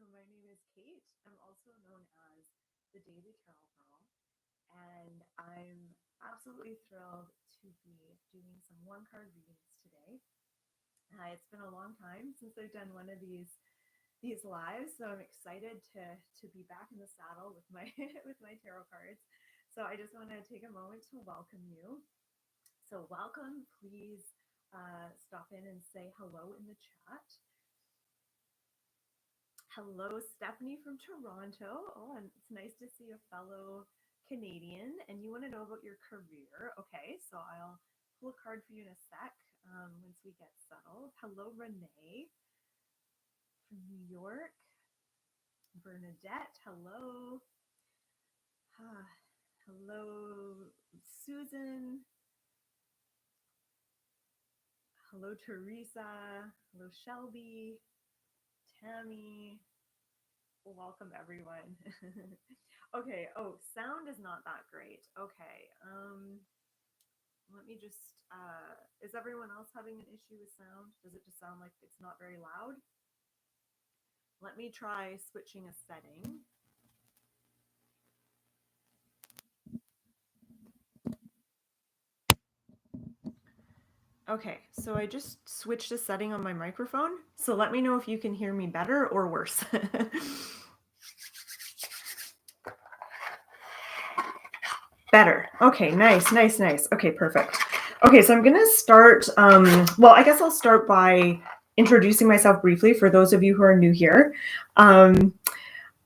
So my name is Kate. I'm also known as the Daily Tarot Girl, and I'm absolutely thrilled to be doing some one card readings today. It's been a long time since I've done one of these lives, so I'm excited to be back in the saddle with my with my tarot cards. So I just want to take a moment to welcome you. So welcome, please stop in and say hello in the chat. Hello, Stephanie from Toronto. Oh, and it's nice to see a fellow Canadian. And you want to know about your career. Okay, so I'll pull a card for you in a sec once we get settled. Hello, Renee from New York. Bernadette, hello. Hello, Susan. Hello, Teresa. Hello, Shelby. Tammy. Welcome, everyone. Okay. Oh, sound is not that great. Okay. Let me just, is everyone else having an issue with sound? Does it just sound like it's not very loud? Let me try switching a setting. Okay, so I just switched a setting on my microphone. So let me know if you can hear me better or worse. Better. Okay, nice. Okay, perfect. Okay, so I'm going to start, well, I guess I'll start by introducing myself briefly for those of you who are new here.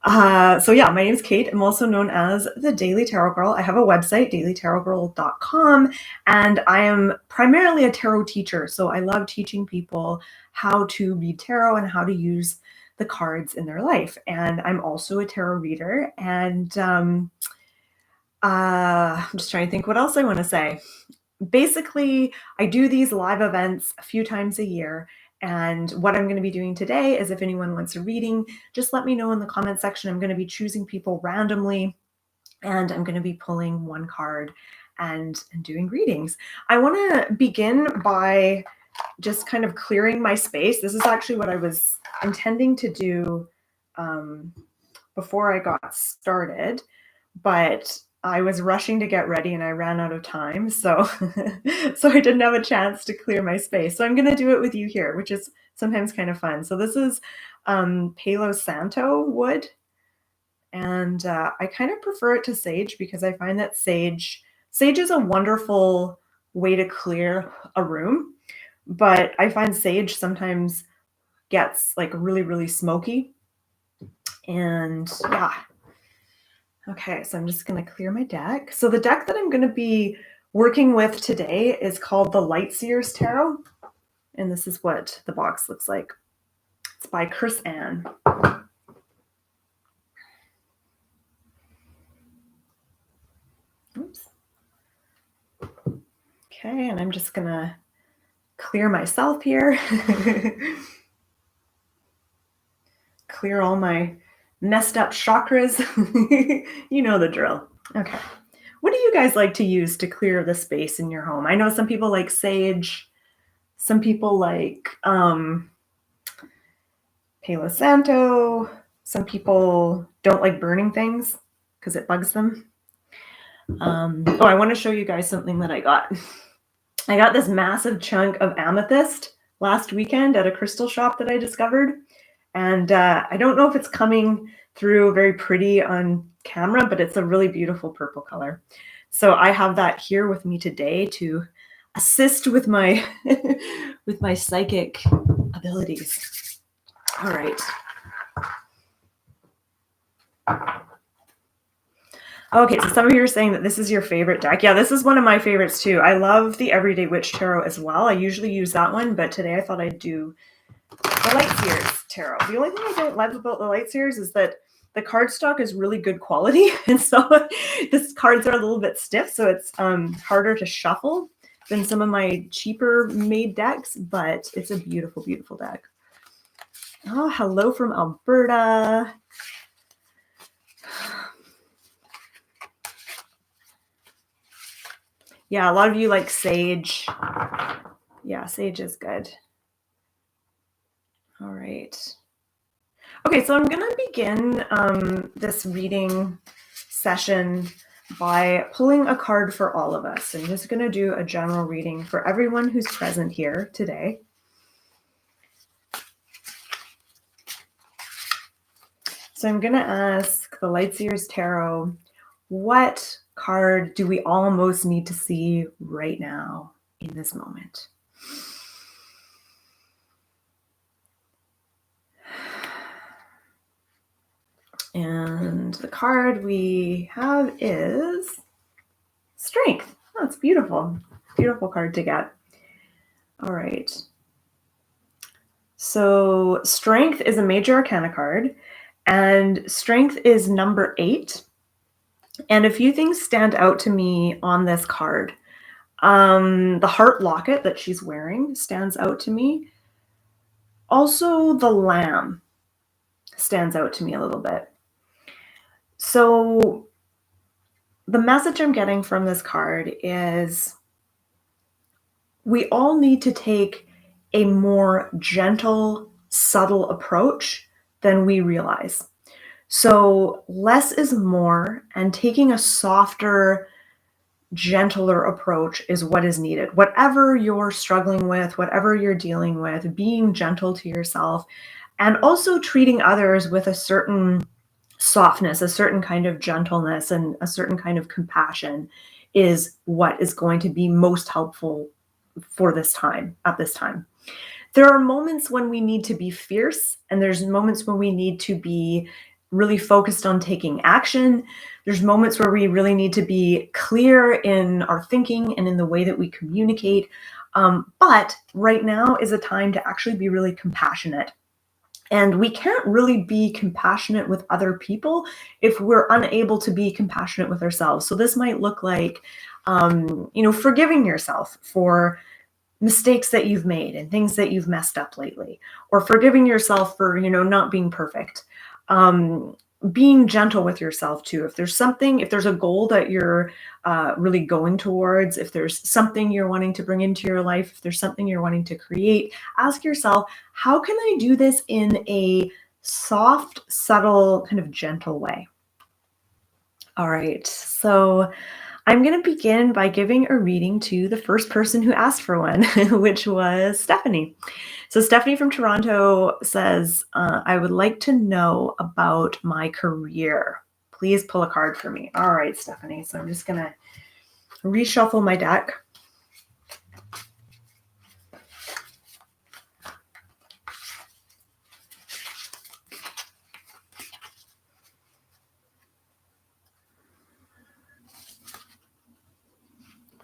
So yeah, my name is Kate. I'm also known as the Daily Tarot Girl. I have a website, dailytarotgirl.com, and I am primarily a tarot teacher. So I love teaching people how to read tarot and how to use the cards in their life. And I'm also a tarot reader. And I'm just trying to think what else I want to say. Basically, I do these live events a few times a year. And what I'm going to be doing today is if anyone wants a reading, just let me know in the comment section. I'm going to be choosing people randomly, and I'm going to be pulling one card and doing readings. I want to begin by just kind of clearing my space. This is actually what I was intending to do before I got started, but I was rushing to get ready and I ran out of time. So, so I didn't have a chance to clear my space. So I'm going to do it with you here, which is sometimes kind of fun. So this is Palo Santo wood. And I kind of prefer it to sage because I find that sage is a wonderful way to clear a room. But I find sage sometimes gets like really, really smoky. And yeah. Okay, so I'm just going to clear my deck. So the deck that I'm going to be working with today is called the Lightseers Tarot. And this is what the box looks like. It's by Chris Ann. Oops. Okay, and I'm just going to clear myself here. Clear all my messed up chakras. You know the drill. Okay. What do you guys like to use to clear the space in your home? I know some people like sage. Some people like Palo Santo. Some people don't like burning things because it bugs them. Oh, I want to show you guys something that I got. I got this massive chunk of amethyst last weekend at a crystal shop that I discovered. And I don't know if it's coming through very pretty on camera, but it's a really beautiful purple color. So I have that here with me today to assist with my with my psychic abilities. All right. Okay, so some of you are saying that this is your favorite deck. Yeah, this is one of my favorites too. I love the Everyday Witch Tarot as well. I usually use that one, but today I thought I'd do the Lightseers Tarot. The only thing I don't love about the Lightseers is that the cardstock is really good quality, and so these cards are a little bit stiff, so it's harder to shuffle than some of my cheaper made decks, but it's a beautiful, beautiful deck. Oh, hello from Alberta. Yeah, a lot of you like sage. Yeah, sage is good. All right. Okay, so I'm going to begin this reading session by pulling a card for all of us. I'm just going to do a general reading for everyone who's present here today. So I'm going to ask the Lightseers Tarot, what card do we all most need to see right now in this moment? And the card we have is Strength. Oh, it's beautiful. Beautiful card to get. All right. So Strength is a major arcana card, and Strength is number 8. And a few things stand out to me on this card. The heart locket that she's wearing stands out to me. Also, the lamb stands out to me a little bit. So the message I'm getting from this card is we all need to take a more gentle, subtle approach than we realize. So less is more, and taking a softer, gentler approach is what is needed. Whatever you're struggling with, whatever you're dealing with, being gentle to yourself, and also treating others with a certain softness, a certain kind of gentleness, and a certain kind of compassion is what is going to be most helpful for this time, at this time. There are moments when we need to be fierce, and there's moments when we need to be really focused on taking action. There's moments where we really need to be clear in our thinking and in the way that we communicate. But right now is a time to actually be really compassionate. And we can't really be compassionate with other people if we're unable to be compassionate with ourselves. So this might look like, forgiving yourself for mistakes that you've made and things that you've messed up lately, or forgiving yourself for, not being perfect. Being gentle with yourself too. If there's a goal that you're really going towards, if there's something you're wanting to bring into your life, if there's something you're wanting to create, ask yourself, how can I do this in a soft, subtle, kind of gentle way? All right, so I'm going to begin by giving a reading to the first person who asked for one, which was Stephanie. So Stephanie from Toronto says, I would like to know about my career. Please pull a card for me. All right, Stephanie. So I'm just going to reshuffle my deck.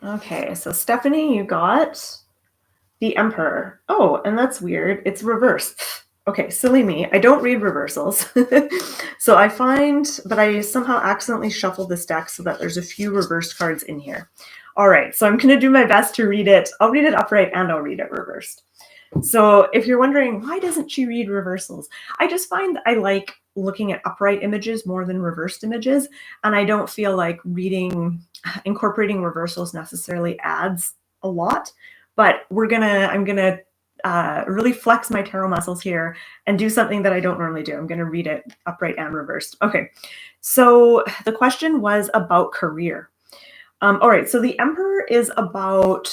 Okay, so Stephanie, you got the Emperor. Oh, and that's weird. It's reversed. Okay, silly me. I don't read reversals. So but I somehow accidentally shuffled this deck so that there's a few reversed cards in here. All right, so I'm going to do my best to read it. I'll read it upright and I'll read it reversed. So if you're wondering, why doesn't she read reversals? I just find I like looking at upright images more than reversed images. And I don't feel like incorporating reversals necessarily adds a lot. But I'm gonna really flex my tarot muscles here and do something that I don't normally do. I'm gonna read it upright and reversed. Okay, so the question was about career. All right, so the Emperor is about,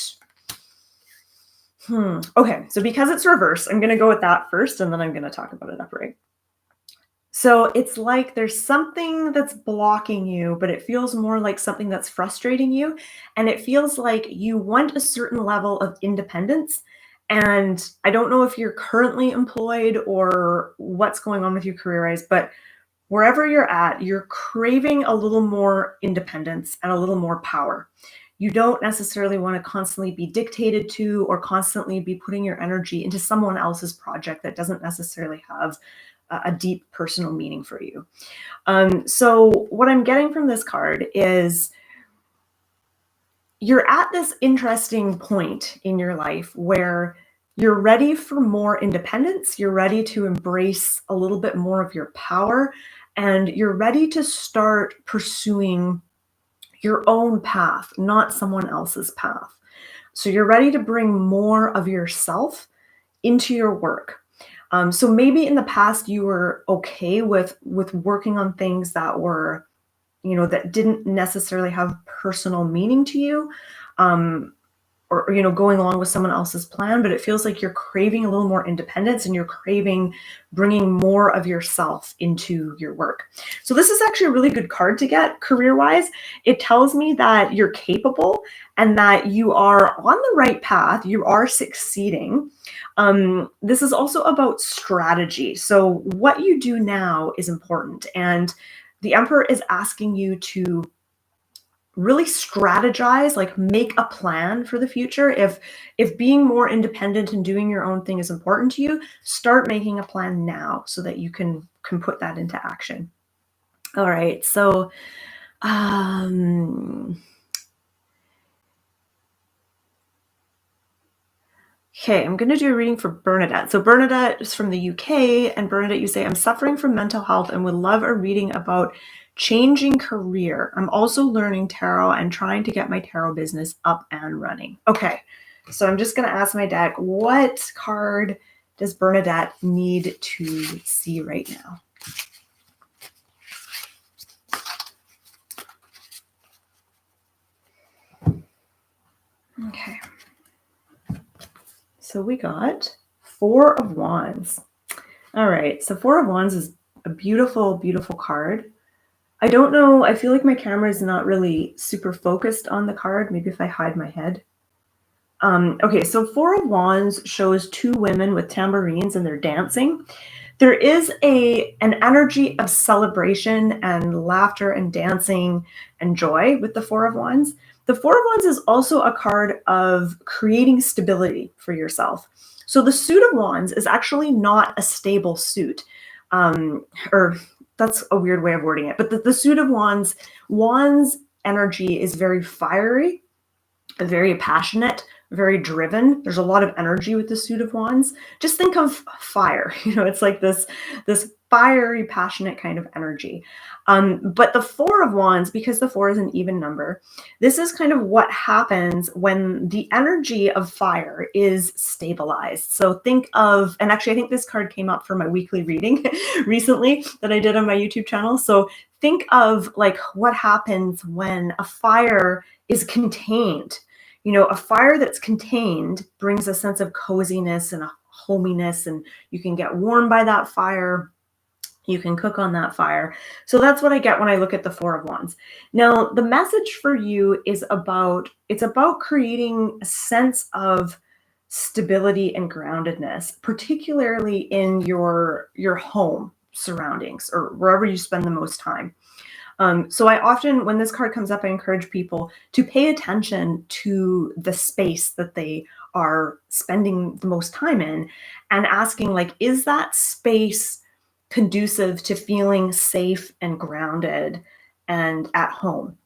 okay, so because it's reversed, I'm gonna go with that first and then I'm gonna talk about it upright. So it's like there's something that's blocking you, but it feels more like something that's frustrating you. And it feels like you want a certain level of independence. And I don't know if you're currently employed or what's going on with your career-wise, but wherever you're at, you're craving a little more independence and a little more power. You don't necessarily want to constantly be dictated to or constantly be putting your energy into someone else's project that doesn't necessarily have a deep personal meaning for you. So what I'm getting from this card is you're at this interesting point in your life where you're ready for more independence. You're ready to embrace a little bit more of your power, and you're ready to start pursuing your own path, not someone else's path. So you're ready to bring more of yourself into your work. So maybe in the past you were okay with working on things that were, that didn't necessarily have personal meaning to you. Um, or going along with someone else's plan, but it feels like you're craving a little more independence and you're craving bringing more of yourself into your work. So this is actually a really good card to get career wise. It tells me that you're capable and that you are on the right path. You are succeeding. This is also about strategy. So what you do now is important, and the Emperor is asking you to really strategize, like make a plan for the future. If being more independent and doing your own thing is important to you, start making a plan now so that you can put that into action. All right, so okay, I'm going to do a reading for Bernadette. So Bernadette is from the UK, and Bernadette, you say, I'm suffering from mental health and would love a reading about changing career. I'm also learning tarot and trying to get my tarot business up and running. Okay, so I'm just going to ask my deck, what card does Bernadette need to see right now? Okay. So we got Four of Wands. All right, so Four of Wands is a beautiful, beautiful card. I don't know, I feel like my camera is not really super focused on the card. Maybe if I hide my head. Okay, so Four of Wands shows two women with tambourines and they're dancing. There is an energy of celebration and laughter and dancing and joy with the Four of Wands. The Four of Wands is also a card of creating stability for yourself. So the Suit of Wands is actually not a stable suit. Or that's a weird way of wording it. But the Suit of Wands energy is very fiery, very passionate, very driven. There's a lot of energy with the Suit of Wands. Just think of fire. It's like this fiery, passionate kind of energy. But the Four of Wands, because the four is an even number, this is kind of what happens when the energy of fire is stabilized. So think of, and actually I think this card came up for my weekly reading recently that I did on my YouTube channel. So think of like what happens when a fire is contained. A fire that's contained brings a sense of coziness and a hominess, and you can get warm by that fire. You can cook on that fire. So that's what I get when I look at the Four of Wands. Now, the message for you is it's about creating a sense of stability and groundedness, particularly in your home surroundings or wherever you spend the most time. So I often, when this card comes up, I encourage people to pay attention to the space that they are spending the most time in and asking, like, is that space conducive to feeling safe and grounded and at home?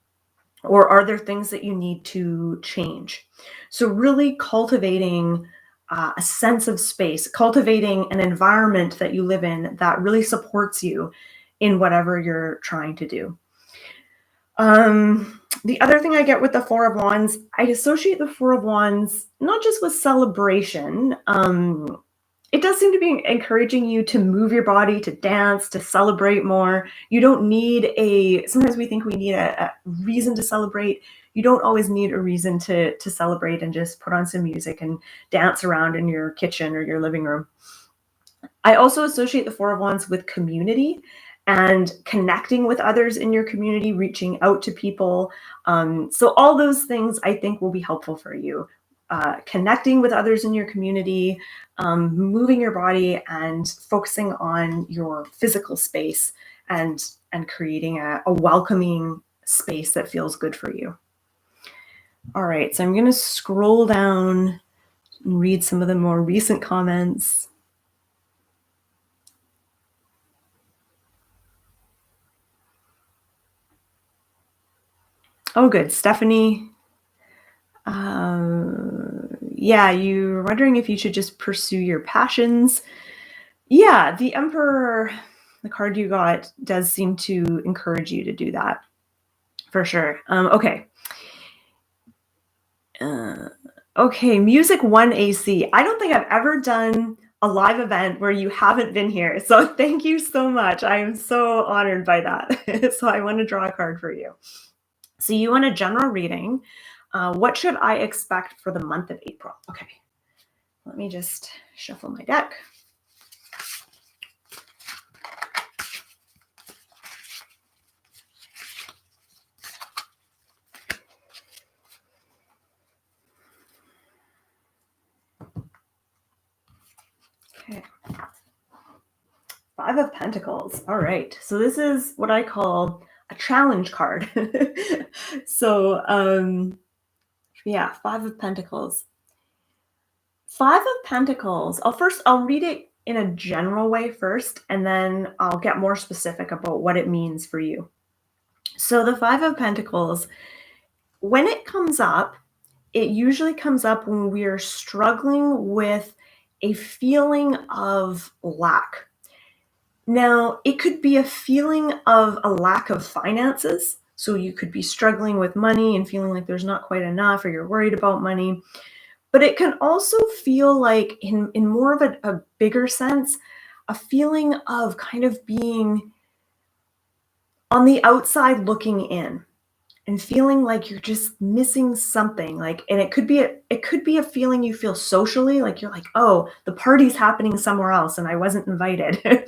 Or are there things that you need to change? So really cultivating a sense of space, cultivating an environment that you live in that really supports you in whatever you're trying to do. The other thing I get with the Four of Wands, I associate the Four of Wands not just with celebration. It does seem to be encouraging you to move your body, to dance, to celebrate more. You don't need sometimes we think we need a reason to celebrate. You don't always need a reason to celebrate and just put on some music and dance around in your kitchen or your living room. I also associate the Four of Wands with community and connecting with others in your community, reaching out to people. So all those things I think will be helpful for you. Connecting with others in your community, moving your body, and focusing on your physical space and creating a welcoming space that feels good for you. All right, so I'm going to scroll down and read some of the more recent comments. Oh, good. Stephanie. Yeah, you're wondering if you should just pursue your passions. Yeah, the Emperor, the card you got, does seem to encourage you to do that, for sure. Okay. Okay, Music 1 AC. I don't think I've ever done a live event where you haven't been here. So thank you so much. I am so honored by that. So I want to draw a card for you. So you want a general reading. What should I expect for the month of April? Okay, let me just shuffle my deck. Okay. Five of Pentacles. All right. So this is what I call a challenge card. So, yeah, Five of Pentacles. Five of Pentacles. I'll read it in a general way first, and then I'll get more specific about what it means for you. So the Five of Pentacles, when it comes up, it usually comes up when we are struggling with a feeling of lack. Now, it could be a feeling of a lack of finances. So you could be struggling with money and feeling like there's not quite enough, or you're worried about money. But it can also feel like, in more of a bigger sense, a feeling of kind of being on the outside looking in and feeling like you're just missing something. Like, and it could be a feeling you feel socially, like you're like, oh, the party's happening somewhere else and I wasn't invited.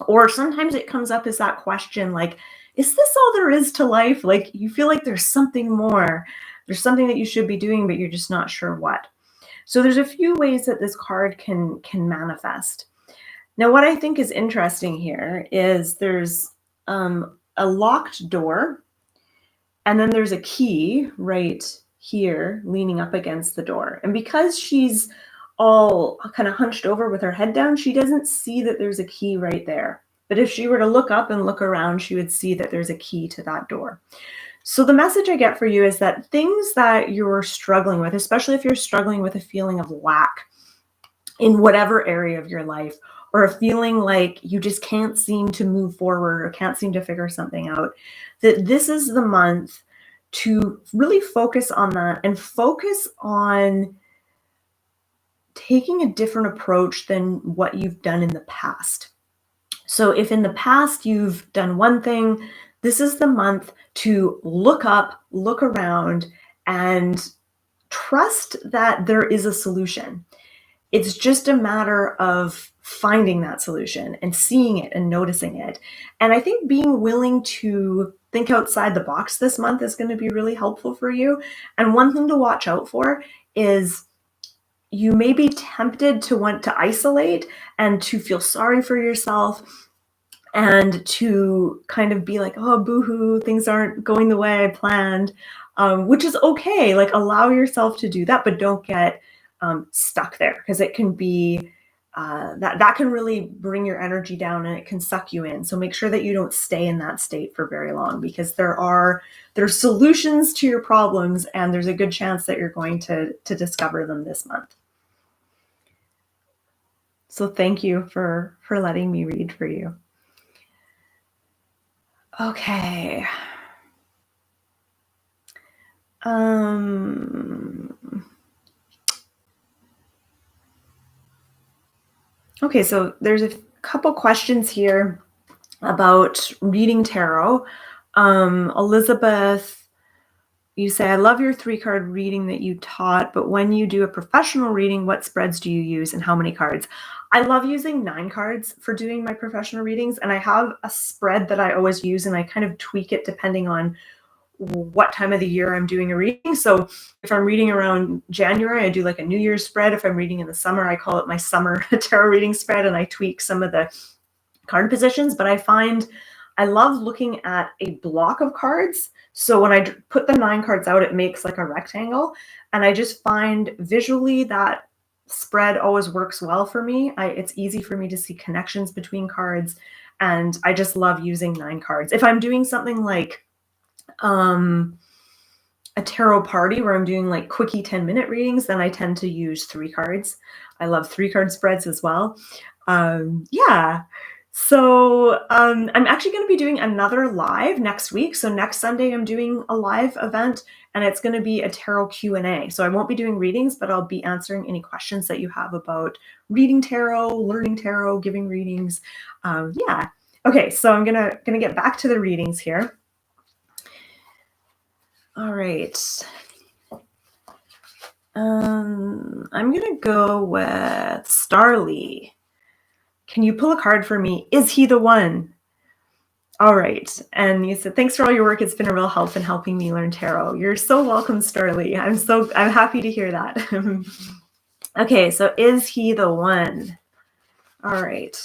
Or sometimes it comes up as that question, like, is this all there is to life? Like, you feel like there's something more. There's something that you should be doing, but you're just not sure what. So there's a few ways that this card can manifest. Now, what I think is interesting here is there's a locked door, and then there's a key right here leaning up against the door. And because she's all kind of hunched over with her head down, she doesn't see that there's a key right there. But if she were to look up and look around, she would see that there's a key to that door. So the message I get for you is that things that you're struggling with, especially if you're struggling with a feeling of lack in whatever area of your life, or a feeling like you just can't seem to move forward or can't seem to figure something out, that this is the month to really focus on that and focus on taking a different approach than what you've done in the past. So if in the past you've done one thing, this is the month to look up, look around, and trust that there is a solution. It's just a matter of finding that solution and seeing it and noticing it. And I think being willing to think outside the box this month is going to be really helpful for you. And one thing to watch out for is you may be tempted to want to isolate and to feel sorry for yourself and to kind of be like, oh, boohoo, things aren't going the way I planned, which is okay. Like, allow yourself to do that, but don't get stuck there, because it can be that can really bring your energy down and it can suck you in. So make sure that you don't stay in that state for very long, because there's solutions to your problems, and there's a good chance that you're going to discover them this month. So thank you for letting me read for you. Okay. Okay, so there's a couple questions here about reading tarot. Elizabeth, you say, I love your 3-card reading that you taught, but when you do a professional reading, what spreads do you use and how many cards? I love using 9 cards for doing my professional readings, and I have a spread that I always use, and I kind of tweak it depending on what time of the year I'm doing a reading. So if I'm reading around January, I do like a New Year's spread. If I'm reading in the summer, I call it my summer tarot reading spread, and I tweak some of the card positions. But I find I love looking at a block of cards. So when I put the 9 cards out, it makes like a rectangle. And I just find visually that spread always works well for me. It's easy for me to see connections between cards. And I just love using 9 cards. If I'm doing something like a tarot party where I'm doing like quickie 10-minute readings, then I tend to use 3 cards. I love 3-card spreads as well. Yeah. So I'm actually going to be doing another live next week. So next Sunday, I'm doing a live event, and it's going to be a tarot Q&A. So I won't be doing readings, but I'll be answering any questions that you have about reading tarot, learning tarot, giving readings. Yeah. Okay, so I'm gonna get back to the readings here. All right. I'm gonna go with Starly. Can you pull a card for me? Is he the one? All right. And you said, thanks for all your work. It's been a real help in helping me learn tarot. You're so welcome, Starly. I'm happy to hear that. Okay, so is he the one? All right.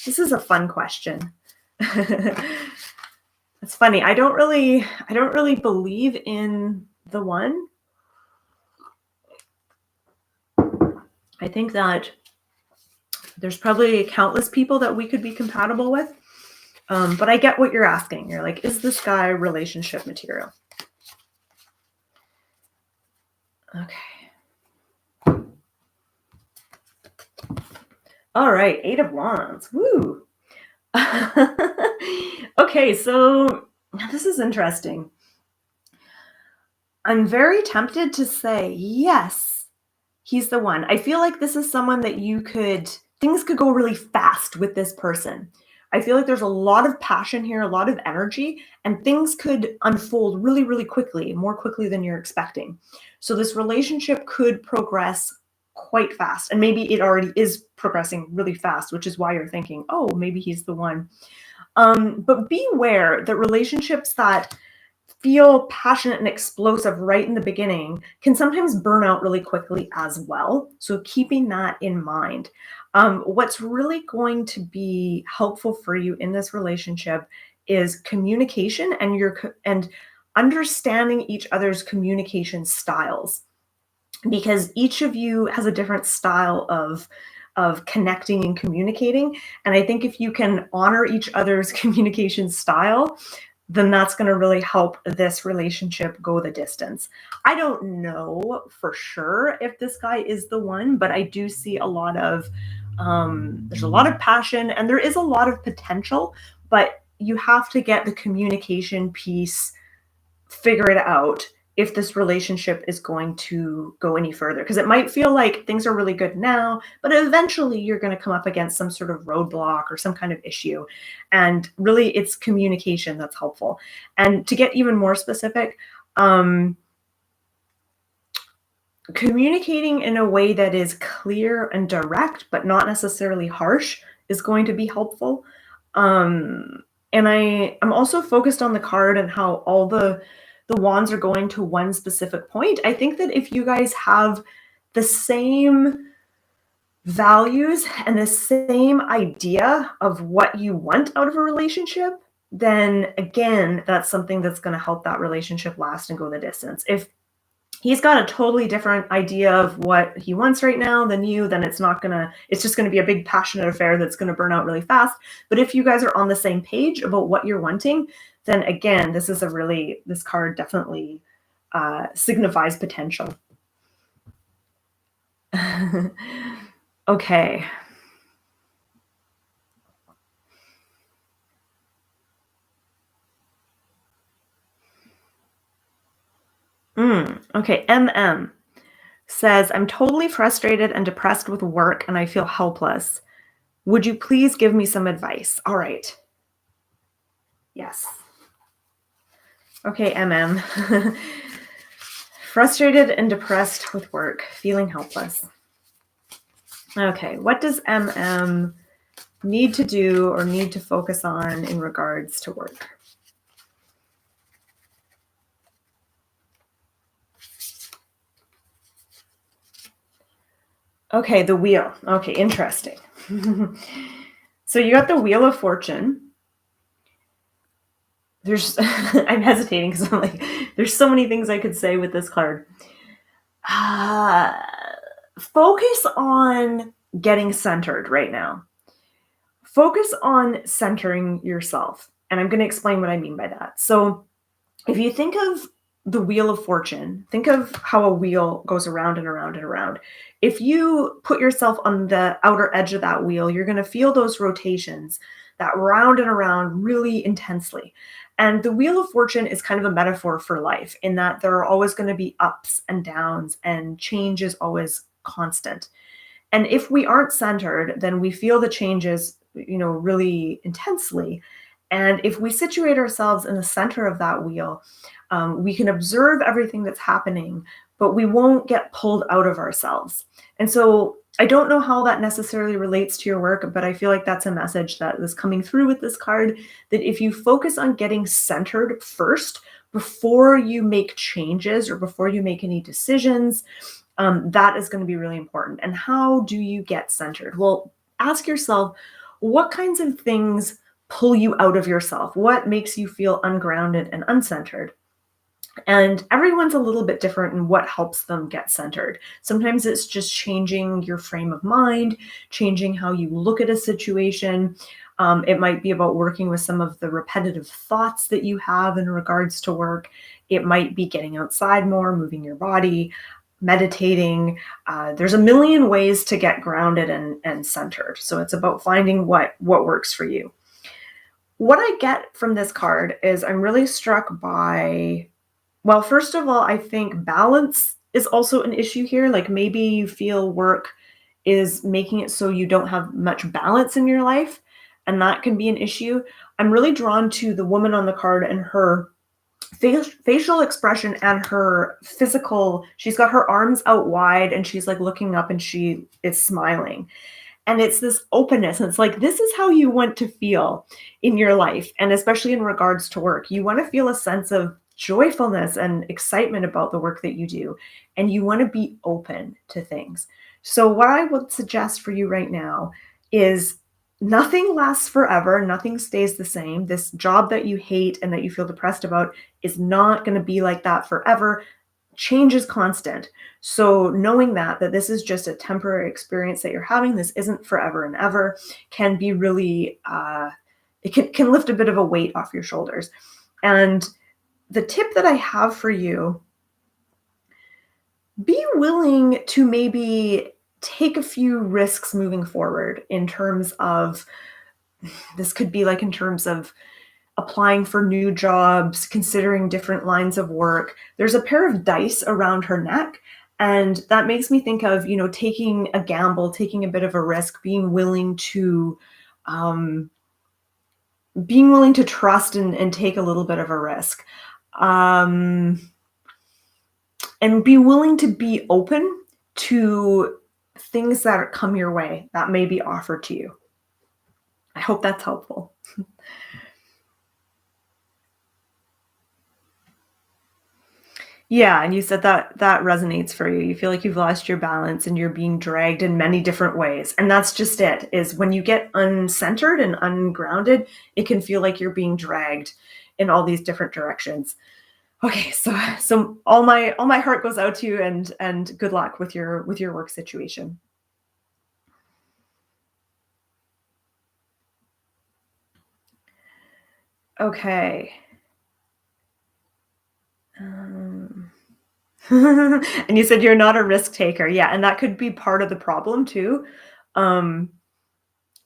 This is a fun question. It's funny. I don't really believe in the one. I think that there's probably countless people that we could be compatible with. But I get what you're asking. You're like, is this guy relationship material? Okay. All right, 8 of Wands. Woo. Okay, so this is interesting. I'm very tempted to say, yes, he's the one. I feel like this is someone that things could go really fast with this person. I feel like there's a lot of passion here, a lot of energy, and things could unfold really, really quickly, more quickly than you're expecting. So this relationship could progress quite fast. And maybe it already is progressing really fast, which is why you're thinking, oh, maybe he's the one. But beware that relationships that feel passionate and explosive right in the beginning can sometimes burn out really quickly as well. So keeping that in mind. What's really going to be helpful for you in this relationship is communication and understanding each other's communication styles, because each of you has a different style of connecting and communicating. And I think if you can honor each other's communication style, then that's going to really help this relationship go the distance. I don't know for sure if this guy is the one, but I do see there's a lot of passion and there is a lot of potential, but you have to get the communication piece figured out if this relationship is going to go any further. Because it might feel like things are really good now, but eventually you're going to come up against some sort of roadblock or some kind of issue. And really, it's communication that's helpful. And to get even more specific, communicating in a way that is clear and direct, but not necessarily harsh, is going to be helpful. And I'm also focused on the card and how all the wands are going to one specific point. I think that if you guys have the same values and the same idea of what you want out of a relationship, then again, that's something that's going to help that relationship last and go the distance. If he's got a totally different idea of what he wants right now than you, then it's just going to be a big passionate affair that's going to burn out really fast. But if you guys are on the same page about what you're wanting, then again, this card definitely signifies potential. Okay. Okay, MM says, I'm totally frustrated and depressed with work and I feel helpless. Would you please give me some advice? All right. Yes. Okay, MM. Frustrated and depressed with work, feeling helpless. Okay, what does MM need to do or need to focus on in regards to work? Okay, the wheel. Okay, interesting. So you got the Wheel of Fortune. I'm hesitating because I'm like, there's so many things I could say with this card. Focus on getting centered right now. Focus on centering yourself. And I'm going to explain what I mean by that. So if you think of the Wheel of Fortune, think of how a wheel goes around and around and around. If you put yourself on the outer edge of that wheel, you're going to feel those rotations. that round and around really intensely. And the Wheel of Fortune is kind of a metaphor for life in that there are always going to be ups and downs, and change is always constant. And if we aren't centered, then we feel the changes, really intensely. And if we situate ourselves in the center of that wheel, we can observe everything that's happening, but we won't get pulled out of ourselves. And so I don't know how that necessarily relates to your work, but I feel like that's a message that is coming through with this card, that if you focus on getting centered first before you make changes or before you make any decisions, that is going to be really important. And how do you get centered? Well, ask yourself, what kinds of things pull you out of yourself? What makes you feel ungrounded and uncentered? And everyone's a little bit different in what helps them get centered. Sometimes it's just changing your frame of mind, changing how you look at a situation. It might be about working with some of the repetitive thoughts that you have in regards to work. It might be getting outside more, moving your body, meditating. There's a million ways to get grounded and centered. So it's about finding what works for you. What I get from this card is I'm really struck by, well, first of all, I think balance is also an issue here. Like maybe you feel work is making it so you don't have much balance in your life, and that can be an issue. I'm really drawn to the woman on the card and her facial expression and her physical. She's got her arms out wide and she's like looking up and she is smiling. And it's this openness. And it's like, this is how you want to feel in your life. And especially in regards to work, you want to feel a sense of joyfulness and excitement about the work that you do. And you want to be open to things. So what I would suggest for you right now is nothing lasts forever. Nothing stays the same. This job that you hate and that you feel depressed about is not going to be like that forever. Change is constant. So knowing that this is just a temporary experience that you're having, this isn't forever and ever, can be really, it can lift a bit of a weight off your shoulders. And the tip that I have for you, be willing to maybe take a few risks moving forward in terms of, this could be like in terms of applying for new jobs, considering different lines of work. There's a pair of dice around her neck. And that makes me think of, taking a gamble, taking a bit of a risk, being willing to trust and take a little bit of a risk. And be willing to be open to things that come your way that may be offered to you. I hope that's helpful. Yeah, and you said that resonates for you. You feel like you've lost your balance and you're being dragged in many different ways. And that's just it, is when you get uncentered and ungrounded, it can feel like you're being dragged in all these different directions. Okay, so all my heart goes out to you, and good luck with your work situation. Okay. And you said you're not a risk taker. Yeah, and that could be part of the problem too.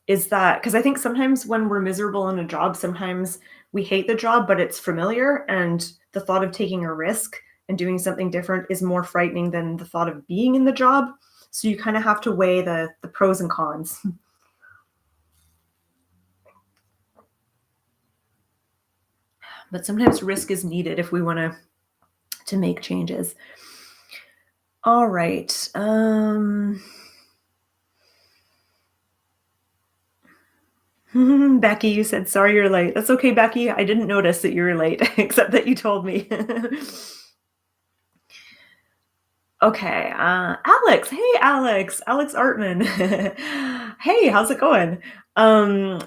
Is that because I think sometimes when we're miserable in a job, sometimes we hate the job, but it's familiar, and the thought of taking a risk and doing something different is more frightening than the thought of being in the job. So you kind of have to weigh the pros and cons. But sometimes risk is needed if we want to make changes. All right. Becky, you said, sorry you're late. That's okay, Becky. I didn't notice that you were late, except that you told me. Okay. Alex. Hey, Alex. Alex Artman. Hey, how's it going?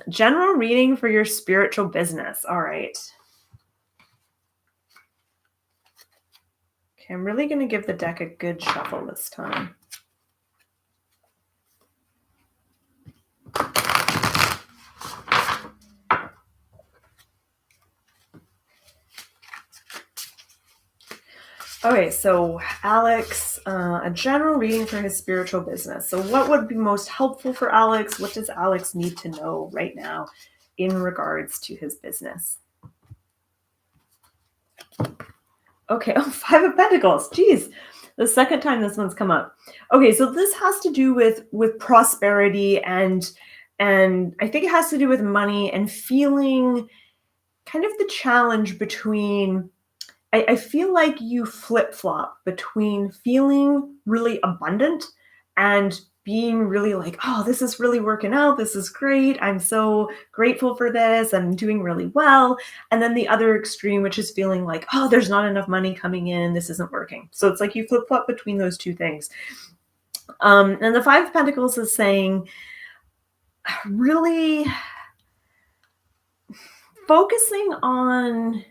General reading for your spiritual business. All right. Okay, I'm really going to give the deck a good shuffle this time. Okay, so Alex, a general reading for his spiritual business. So what would be most helpful for Alex? What does Alex need to know right now in regards to his business. Okay, oh, Five of Pentacles. Geez, the second time this one's come up. Okay, so this has to do with prosperity and I think it has to do with money and feeling kind of the challenge between. I feel like you flip-flop between feeling really abundant and being really like, oh, this is really working out. This is great. I'm so grateful for this. I'm doing really well. And then the other extreme, which is feeling like, oh, there's not enough money coming in. This isn't working. So it's like you flip-flop between those two things. And the Five of Pentacles is saying, really focusing on,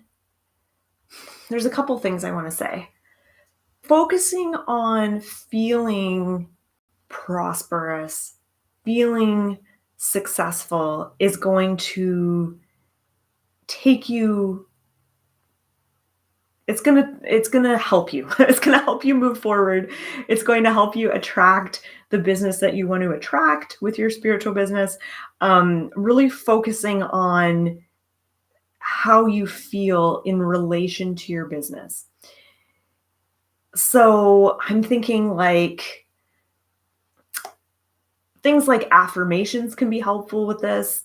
there's a couple things I want to say. Focusing on feeling prosperous, feeling successful is going to take you, it's going to help you. It's going to help you move forward. It's going to help you attract the business that you want to attract with your spiritual business. Really focusing on how you feel in relation to your business. So I'm thinking like things like affirmations can be helpful with this.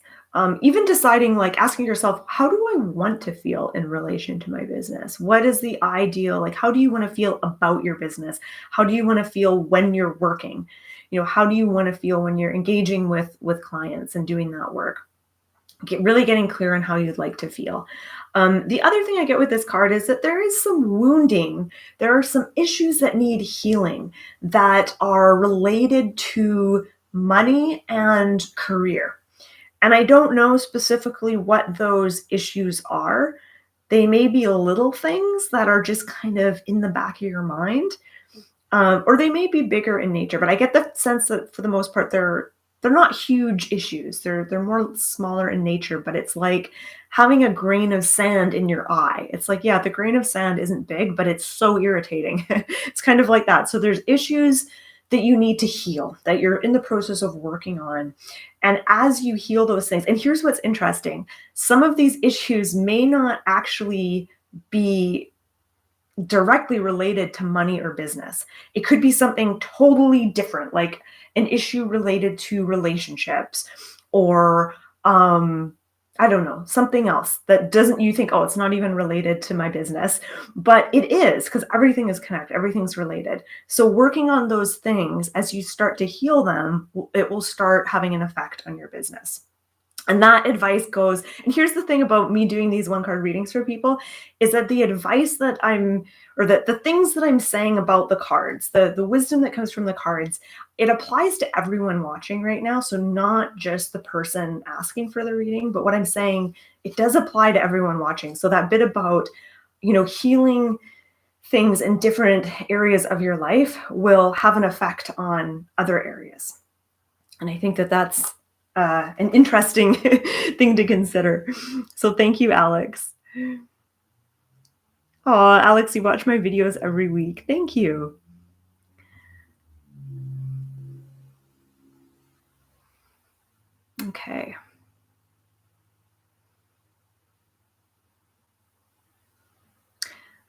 Even deciding, like asking yourself, how do I want to feel in relation to my business? What is the ideal? Like, how do you want to feel about your business? How do you want to feel when you're working? How do you want to feel when you're engaging with clients and doing that work? Really getting clear on how you'd like to feel. The other thing I get with this card is that there is some wounding. There are some issues that need healing that are related to money and career. And I don't know specifically what those issues are. They may be little things that are just kind of in the back of your mind, or they may be bigger in nature. But I get the sense that for the most part, they're not huge issues. They're more smaller in nature, but it's like having a grain of sand in your eye. It's like, yeah, the grain of sand isn't big, but it's so irritating. It's kind of like that. So there's issues that you need to heal, that you're in the process of working on. And as you heal those things, and here's what's interesting, some of these issues may not actually be directly related to money or business. It could be something totally different, like an issue related to relationships or I don't know, something else that doesn't, you think, oh, it's not even related to my business, but it is, because everything is connected, everything's related. So working on those things as you start to heal them, it will start having an effect on your business. And that advice goes, and here's the thing about me doing these one card readings for people, is that the advice that the things that I'm saying about the cards, the wisdom that comes from the cards, it applies to everyone watching right now. So not just the person asking for the reading, but what I'm saying, it does apply to everyone watching. So that bit about, healing things in different areas of your life will have an effect on other areas. And I think that that's an interesting thing to consider. So thank you, Alex. Oh, Alex, you watch my videos every week. Thank you. Okay.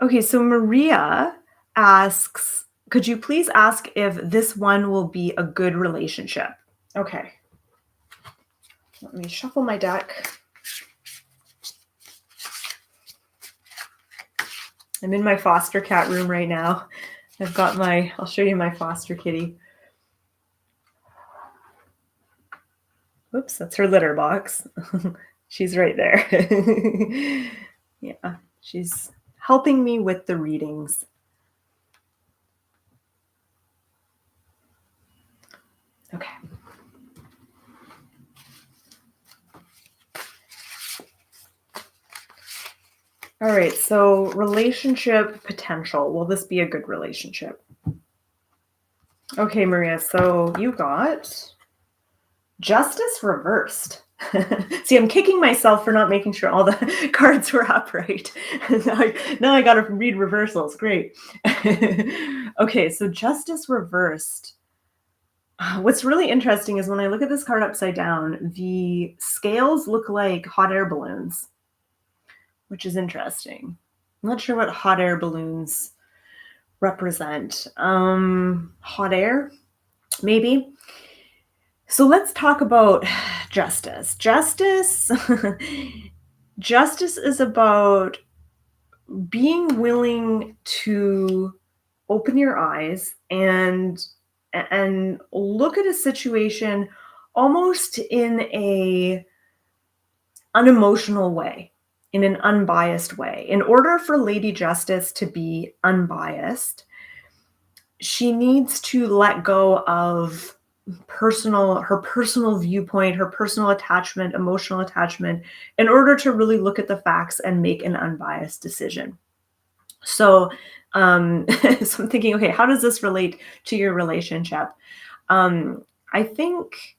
Okay, so Maria asks, could you please ask if this one will be a good relationship? Okay. Let me shuffle my deck. I'm in my foster cat room right now. I've got I'll show you my foster kitty. Oops, that's her litter box. She's right there. Yeah, she's helping me with the readings. Okay. All right, so relationship potential. Will this be a good relationship? Okay, Maria, so you got Justice reversed. See, I'm kicking myself for not making sure all the cards were upright. Now I got to read reversals. Great. Okay, so Justice reversed. What's really interesting is when I look at this card upside down, the scales look like hot air balloons, which is interesting. I'm not sure what hot air balloons represent. Hot air, maybe. So let's talk about justice. Justice is about being willing to open your eyes and look at a situation almost in a unemotional way, in an unbiased way. In order for Lady Justice to be unbiased, she needs to let go of her personal viewpoint, her personal attachment, emotional attachment, in order to really look at the facts and make an unbiased decision. So, so I'm thinking, okay, how does this relate to your relationship? I think,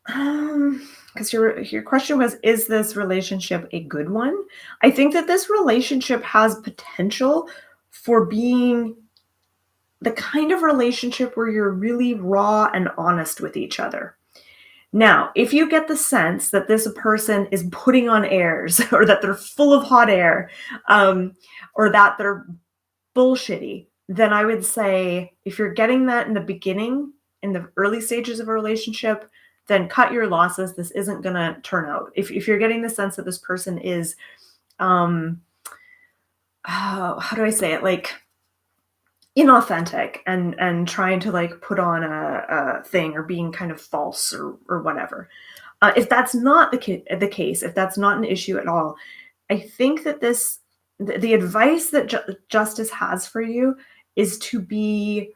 because your question was, is this relationship a good one? I think that this relationship has potential for being the kind of relationship where you're really raw and honest with each other. Now, if you get the sense that this person is putting on airs or that they're full of hot air, or that they're bullshitty, then I would say if you're getting that in the beginning, in the early stages of a relationship, then cut your losses. This isn't going to turn out. If you're getting the sense that this person is, how do I say it? Like, inauthentic and trying to like put on a thing or being kind of false or whatever. If that's not the case, if that's not an issue at all, I think that the advice that Justice has for you is to be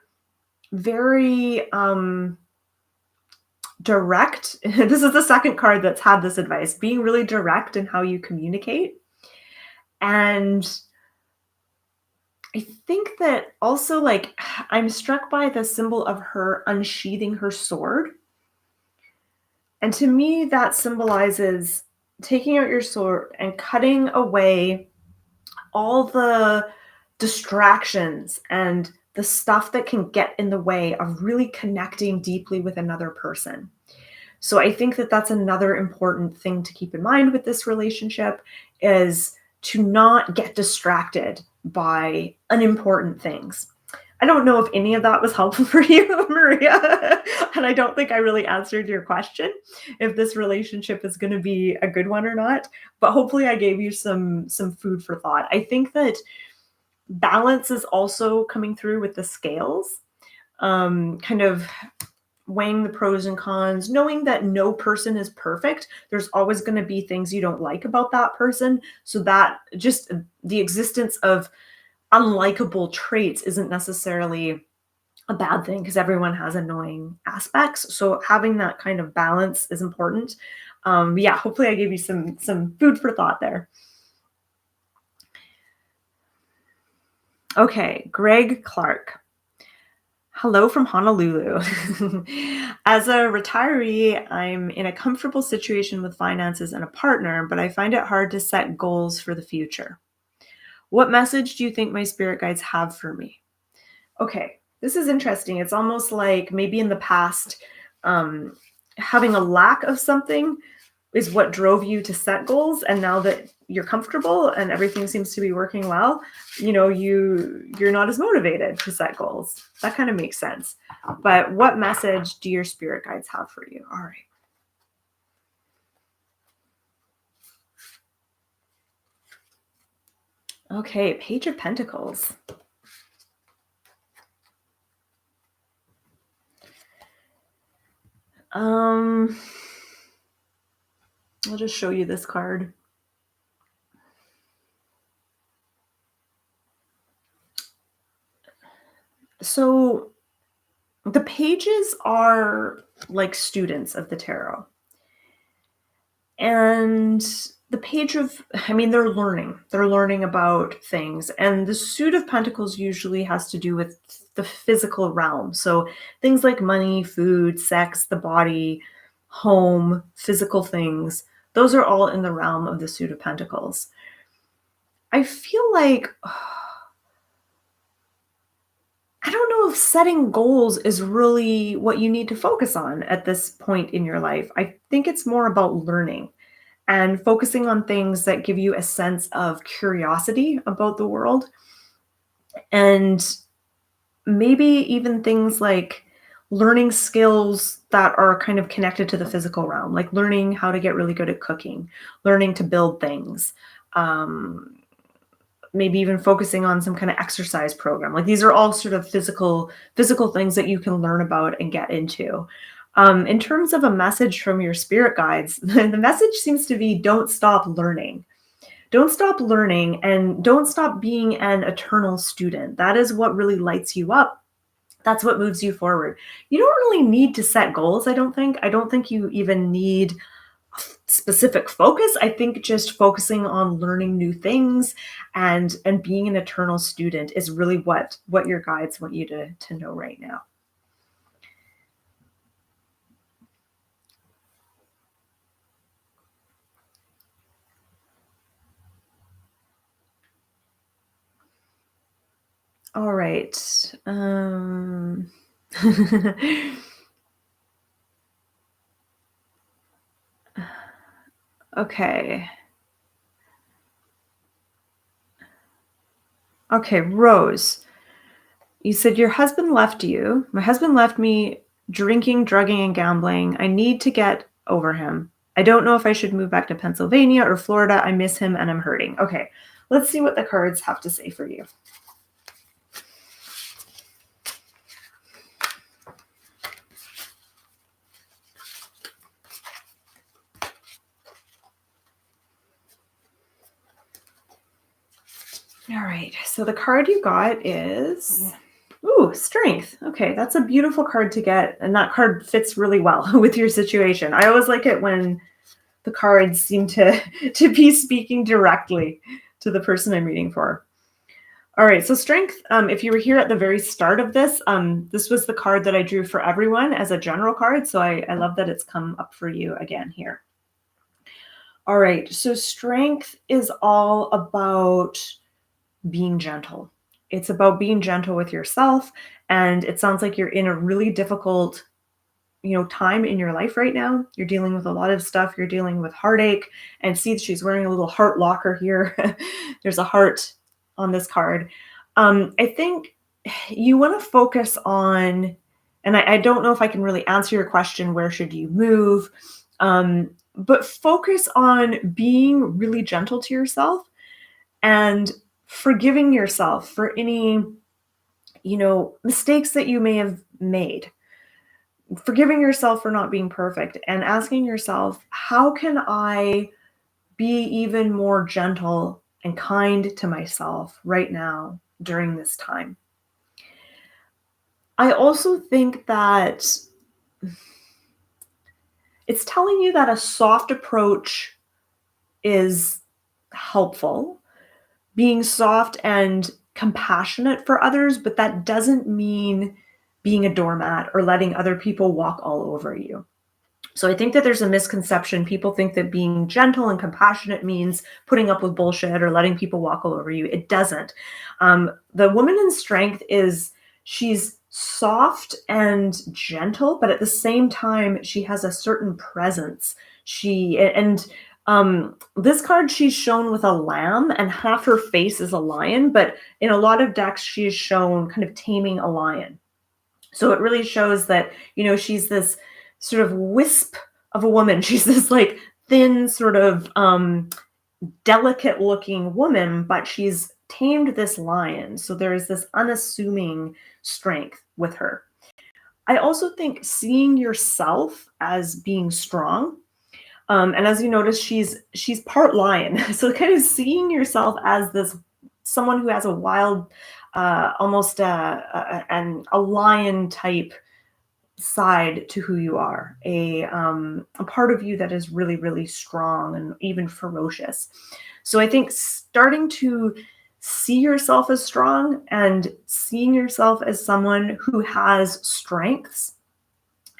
very direct. This is the second card that's had this advice, being really direct in how you communicate. And I think that also, like, I'm struck by the symbol of her unsheathing her sword. And to me, that symbolizes taking out your sword and cutting away all the distractions and the stuff that can get in the way of really connecting deeply with another person. So I think that that's another important thing to keep in mind with this relationship, is to not get distracted by unimportant things. I don't know if any of that was helpful for you, Maria. And I don't think I really answered your question, if this relationship is going to be a good one or not. But hopefully I gave you some food for thought. I think that balance is also coming through with the scales, kind of weighing the pros and cons, knowing that no person is perfect. There's always going to be things you don't like about that person. So that just the existence of unlikable traits isn't necessarily a bad thing, because everyone has annoying aspects. So having that kind of balance is important. Yeah, hopefully I gave you some food for thought there. Okay, Greg Clark. Hello from Honolulu. As a retiree, I'm in a comfortable situation with finances and a partner, but I find it hard to set goals for the future. What message do you think my spirit guides have for me? Okay, this is interesting. It's almost like maybe in the past, having a lack of something is what drove you to set goals, and now that you're comfortable and everything seems to be working well, you're not as motivated to set goals. That kind of makes sense. But what message do your spirit guides have for you? All right. Okay, Page of Pentacles. I'll just show you this card. So the pages are like students of the tarot. And the page of, they're learning about things. And the suit of pentacles usually has to do with the physical realm. So things like money, food, sex, the body, home, physical things, those are all in the realm of the suit of pentacles. I feel like, I don't know know if setting goals is really what you need to focus on at this point in your life. I think it's more about learning and focusing on things that give you a sense of curiosity about the world, and maybe even things like learning skills that are kind of connected to the physical realm, like learning how to get really good at cooking, learning to build things, um, maybe even focusing on some kind of exercise program. Like these are all sort of physical things that you can learn about and get into. In terms of a message from your spirit guides, the message seems to be don't stop learning. Don't stop learning and don't stop being an eternal student. That is what really lights you up. That's what moves you forward. You don't really need to set goals, I don't think. I don't think you even need specific focus. I think just focusing on learning new things and being an eternal student is really what your guides want you to know right now. All right. Okay. Okay, Rose. You said your husband left you. My husband left me drinking, drugging, and gambling. I need to get over him. I don't know if I should move back to Pennsylvania or Florida. I miss him and I'm hurting. Okay, let's see what the cards have to say for you. All right, so the card you got is, ooh, strength. Okay, that's a beautiful card to get, and that card fits really well with your situation. I always like it when the cards seem to be speaking directly to the person I'm reading for. All right, so strength, if you were here at the very start of this, this was the card that I drew for everyone as a general card, so I love that it's come up for you again here. All right, so strength is all about being gentle. It's about being gentle with yourself, and it sounds like you're in a really difficult, time in your life right now. You're dealing with a lot of stuff. You're dealing with heartache, and see, she's wearing a little heart locker here. There's a heart on this card. I think you want to focus on, and I don't know if I can really answer your question, where should you move? But focus on being really gentle to yourself and forgiving yourself for any, mistakes that you may have made, forgiving yourself for not being perfect, and asking yourself, how can I be even more gentle and kind to myself right now during this time? I also think that it's telling you that a soft approach is helpful, being soft and compassionate for others, but that doesn't mean being a doormat or letting other people walk all over you. So I think that there's a misconception. People think that being gentle and compassionate means putting up with bullshit or letting people walk all over you. It doesn't. The woman in strength she's soft and gentle, but at the same time, she has a certain presence. This card, she's shown with a lamb, and half her face is a lion, but in a lot of decks, she is shown kind of taming a lion. So it really shows that, she's this sort of wisp of a woman. She's this like thin, sort of delicate looking woman, but she's tamed this lion. So there is this unassuming strength with her. I also think seeing yourself as being strong. And as you notice, she's part lion. So kind of seeing yourself as this someone who has a wild, almost a lion type side to who you are, a part of you that is really, really strong and even ferocious. So I think starting to see yourself as strong and seeing yourself as someone who has strengths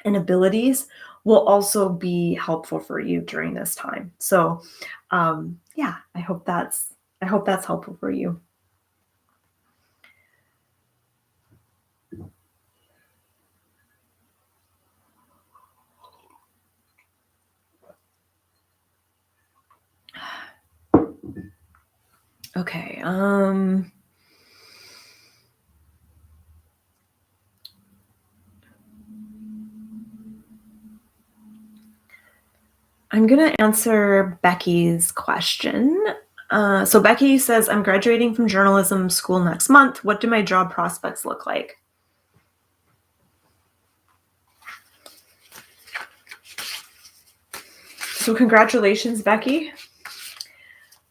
and abilities will also be helpful for you during this time. So yeah, I hope that's helpful for you. Okay. I'm going to answer Becky's question. So Becky says, I'm graduating from journalism school next month. What do my job prospects look like? So congratulations, Becky.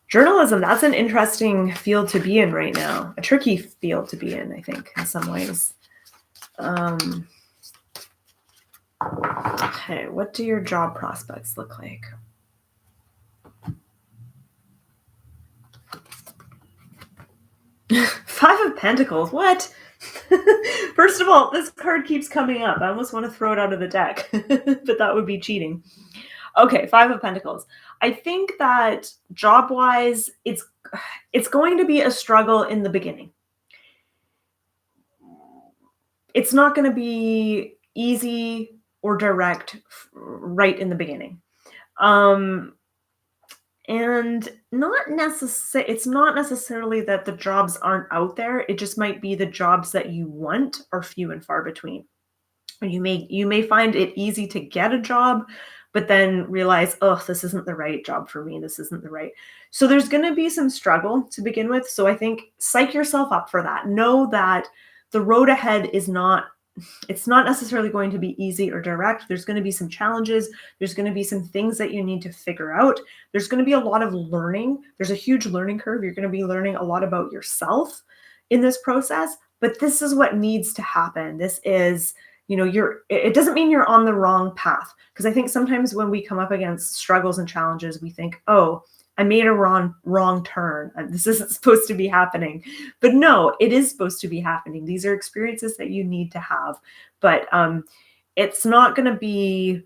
Journalism, that's an interesting field to be in right now. A tricky field to be in, I think, in some ways. Okay, what do your job prospects look like? Five of Pentacles, what? First of all, this card keeps coming up. I almost want to throw it out of the deck, but that would be cheating. Okay, Five of Pentacles. I think that job-wise, it's going to be a struggle in the beginning. It's not going to be easy or direct right in the beginning. And it's not necessarily that the jobs aren't out there. It just might be the jobs that you want are few and far between. You may find it easy to get a job, but then realize, oh, this isn't the right job for me. This isn't the right. So there's going to be some struggle to begin with. So I think psych yourself up for that. Know that the road ahead it's not necessarily going to be easy or direct. There's going to be some challenges. There's going to be some things that you need to figure out. There's going to be a lot of learning. There's a huge learning curve. You're going to be learning a lot about yourself in this process, but this is what needs to happen. This is, it doesn't mean you're on the wrong path. Because I think sometimes when we come up against struggles and challenges, we think, oh, I made a wrong turn. This isn't supposed to be happening. But no, it is supposed to be happening. These are experiences that you need to have. But it's not going to be,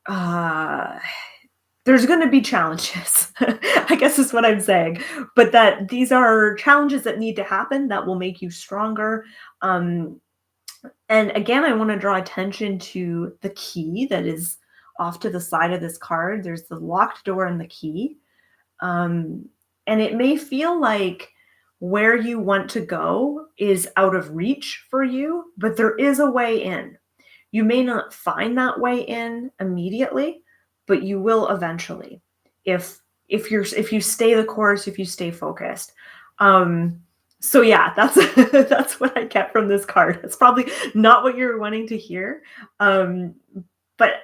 there's going to be challenges, I guess is what I'm saying. But that these are challenges that need to happen that will make you stronger. And again, I want to draw attention to the key that is off to the side of this card. There's the locked door and the key. And it may feel like where you want to go is out of reach for you, but there is a way in. You may not find that way in immediately, but you will eventually if you stay the course, if you stay focused. So yeah, that's what I get from this card. It's probably not what you're wanting to hear. But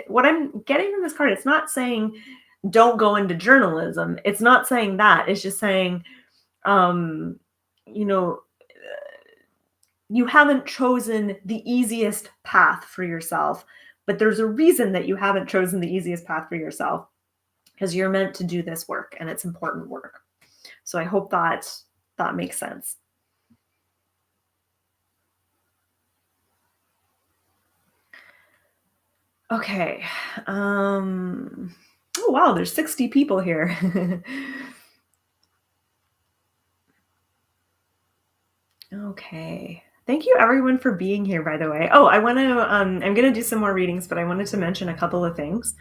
what I'm getting from this card, it's not saying don't go into journalism. It's not saying that. It's just saying, you haven't chosen the easiest path for yourself, but there's a reason that you haven't chosen the easiest path for yourself, because you're meant to do this work and it's important work. So I hope that makes sense. Okay. Oh, wow, there's 60 people here. Okay. Thank you everyone for being here, by the way. Oh, I'm going to do some more readings, but I wanted to mention a couple of things.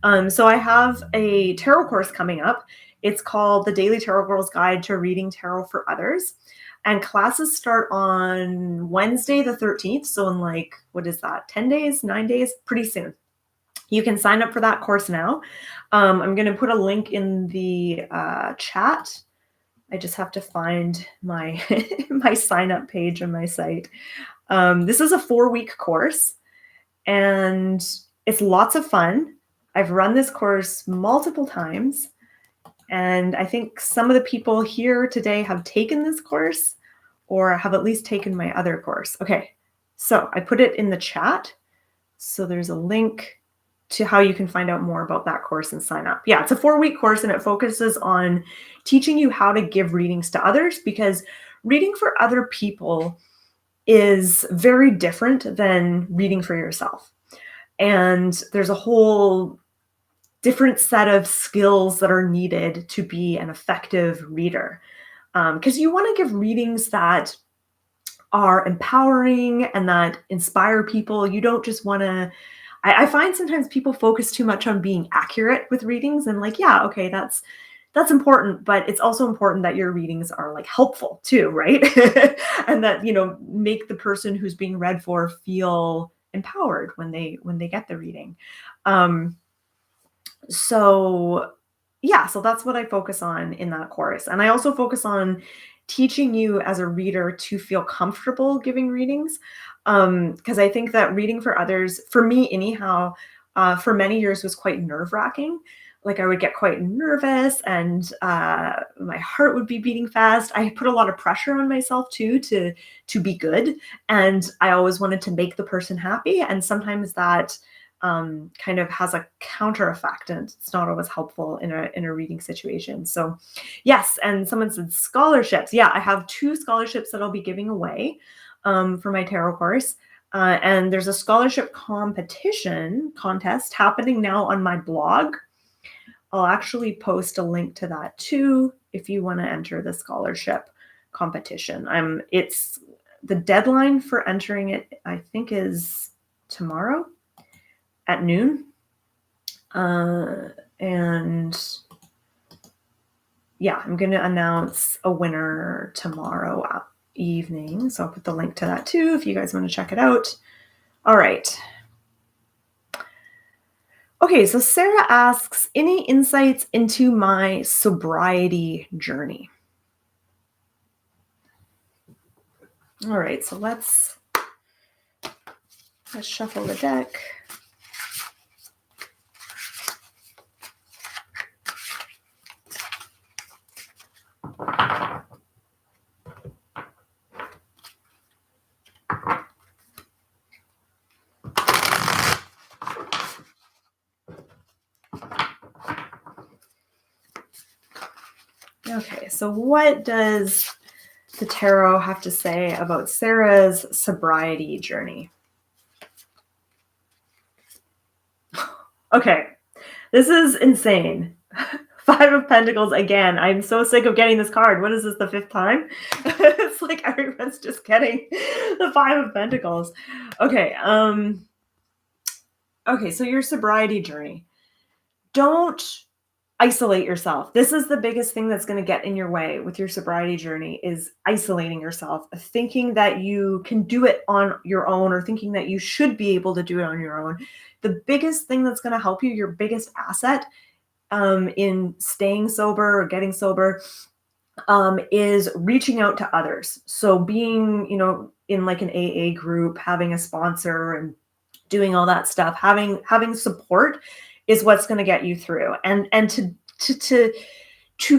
So I have a tarot course coming up. It's called The Daily Tarot Girl's Guide to Reading Tarot for Others. And classes start on Wednesday, the 13th. So in 10 days, 9 days, pretty soon. You can sign up for that course now. I'm going to put a link in the chat. I just have to find my my sign up page on my site. This is a 4-week course and it's lots of fun. I've run this course multiple times and I think some of the people here today have taken this course or have at least taken my other course. Okay, so I put it in the chat. So there's a link to how you can find out more about that course and sign up. Yeah, it's a 4-week course and it focuses on teaching you how to give readings to others, because reading for other people is very different than reading for yourself. And there's a whole different set of skills that are needed to be an effective reader. Because you want to give readings that are empowering and that inspire people. You don't just want to, I find sometimes people focus too much on being accurate with readings and yeah, okay, that's that's important, but it's also important that your readings are like helpful too, right? And that, make the person who's being read for feel empowered when they get the reading. Um, so yeah, so that's what I focus on in that course. And I also focus on teaching you as a reader to feel comfortable giving readings. Because I think that reading for others, for me anyhow, for many years was quite nerve-wracking. Like I would get quite nervous and my heart would be beating fast. I put a lot of pressure on myself too to be good. And I always wanted to make the person happy. And sometimes that kind of has a counter effect, and it's not always helpful in a reading situation. So yes, and someone said scholarships. Yeah, I have 2 scholarships that I'll be giving away for my tarot course. And there's a scholarship contest happening now on my blog. I'll actually post a link to that too if you want to enter the scholarship competition. It's the deadline for entering it, I think, is tomorrow at noon. And yeah, I'm going to announce a winner tomorrow evening. So I'll put the link to that too if you guys want to check it out. All right. Okay, so Sarah asks, any insights into my sobriety journey? All right, so let's shuffle the deck. Okay, so what does the tarot have to say about Sarah's sobriety journey? Okay, this is insane. 5 of Pentacles again. I'm so sick of getting this card. What is this, the 5th time? It's like everyone's just getting the 5 of Pentacles. Okay, okay, so your sobriety journey. Don't isolate yourself. This is the biggest thing that's going to get in your way with your sobriety journey, is isolating yourself, thinking that you can do it on your own, or thinking that you should be able to do it on your own. The biggest thing that's going to help you, your biggest asset in staying sober or getting sober, is reaching out to others. So being, in like an AA group, having a sponsor and doing all that stuff, having support is what's going to get you through. And to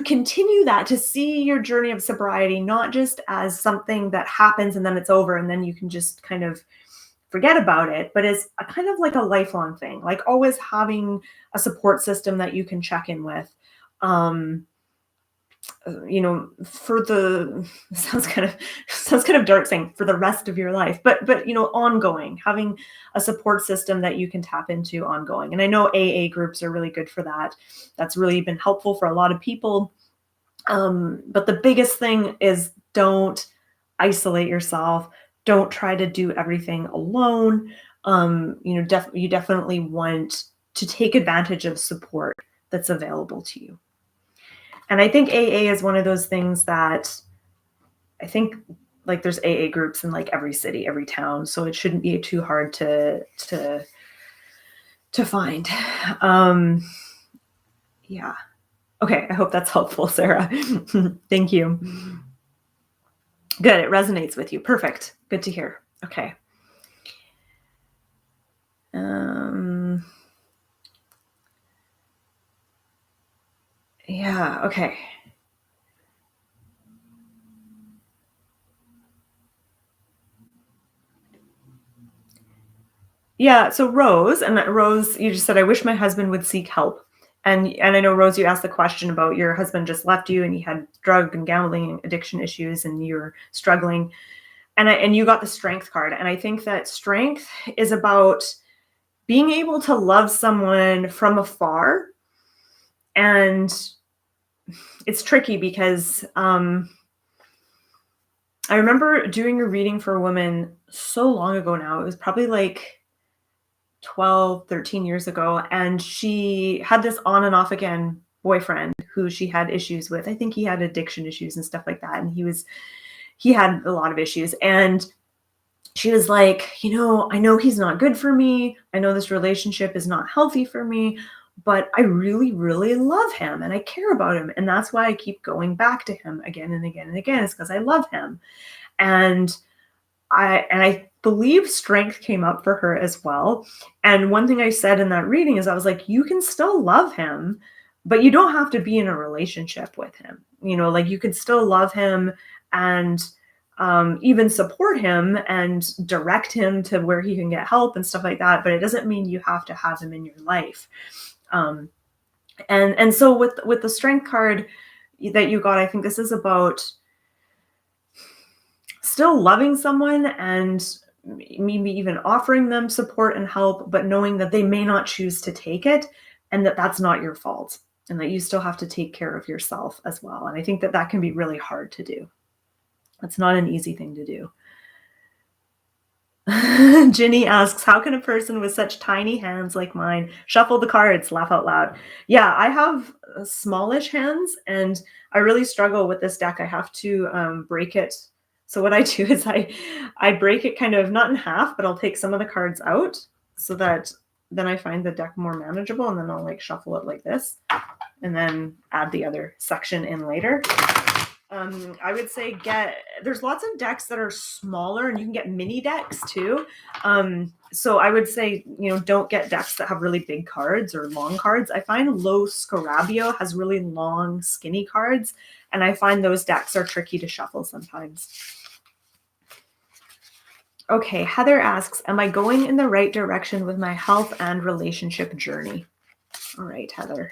continue that, to see your journey of sobriety not just as something that happens and then it's over and then you can just kind of forget about it, but as a kind of like a lifelong thing, like always having a support system that you can check in with. For the sounds kind of dark saying for the rest of your life, but ongoing, having a support system that you can tap into ongoing. And I know AA groups are really good for that. That's really been helpful for a lot of people. But the biggest thing is, don't isolate yourself. Don't try to do everything alone. You definitely want to take advantage of support that's available to you. And I think AA is one of those things that I think, like, there's AA groups in like every city, every town, so it shouldn't be too hard to find. Yeah. Okay, I hope that's helpful, Sarah. Thank you. Good, it resonates with you. Perfect. Good to hear. Okay. Yeah, okay. Yeah, so Rose, you just said, I wish my husband would seek help. And I know, Rose, you asked the question about your husband just left you and he had drug and gambling and addiction issues and you're struggling. And you got the Strength card. And I think that strength is about being able to love someone from afar. And it's tricky because I remember doing a reading for a woman so long ago now. It was probably like 12, 13 years ago. And she had this on and off again boyfriend who she had issues with. I think he had addiction issues and stuff like that. And he had a lot of issues. And she was like, I know he's not good for me. I know this relationship is not healthy for me, but I really, really love him and I care about him. And that's why I keep going back to him again and again and again. It's because I love him. And I believe strength came up for her as well. And one thing I said in that reading is I was like, you can still love him, but you don't have to be in a relationship with him. Like you could still love him and even support him and direct him to where he can get help and stuff like that. But it doesn't mean you have to have him in your life. And so with the strength card that you got, I think this is about still loving someone and maybe even offering them support and help, but knowing that they may not choose to take it and that that's not your fault and that you still have to take care of yourself as well. And I think that can be really hard to do. It's not an easy thing to do. Ginny asks, how can a person with such tiny hands like mine shuffle the cards? Laugh out loud. Yeah, I have smallish hands and I really struggle with this deck. I have to break it. So what I do is I break it kind of not in half, but I'll take some of the cards out so that then I find the deck more manageable, and then I'll like shuffle it like this and then add the other section in later. I would say there's lots of decks that are smaller and you can get mini decks too. So I would say, don't get decks that have really big cards or long cards. I find Low Scarabeo has really long, skinny cards, and I find those decks are tricky to shuffle sometimes. Okay, Heather asks, am I going in the right direction with my health and relationship journey? All right, Heather.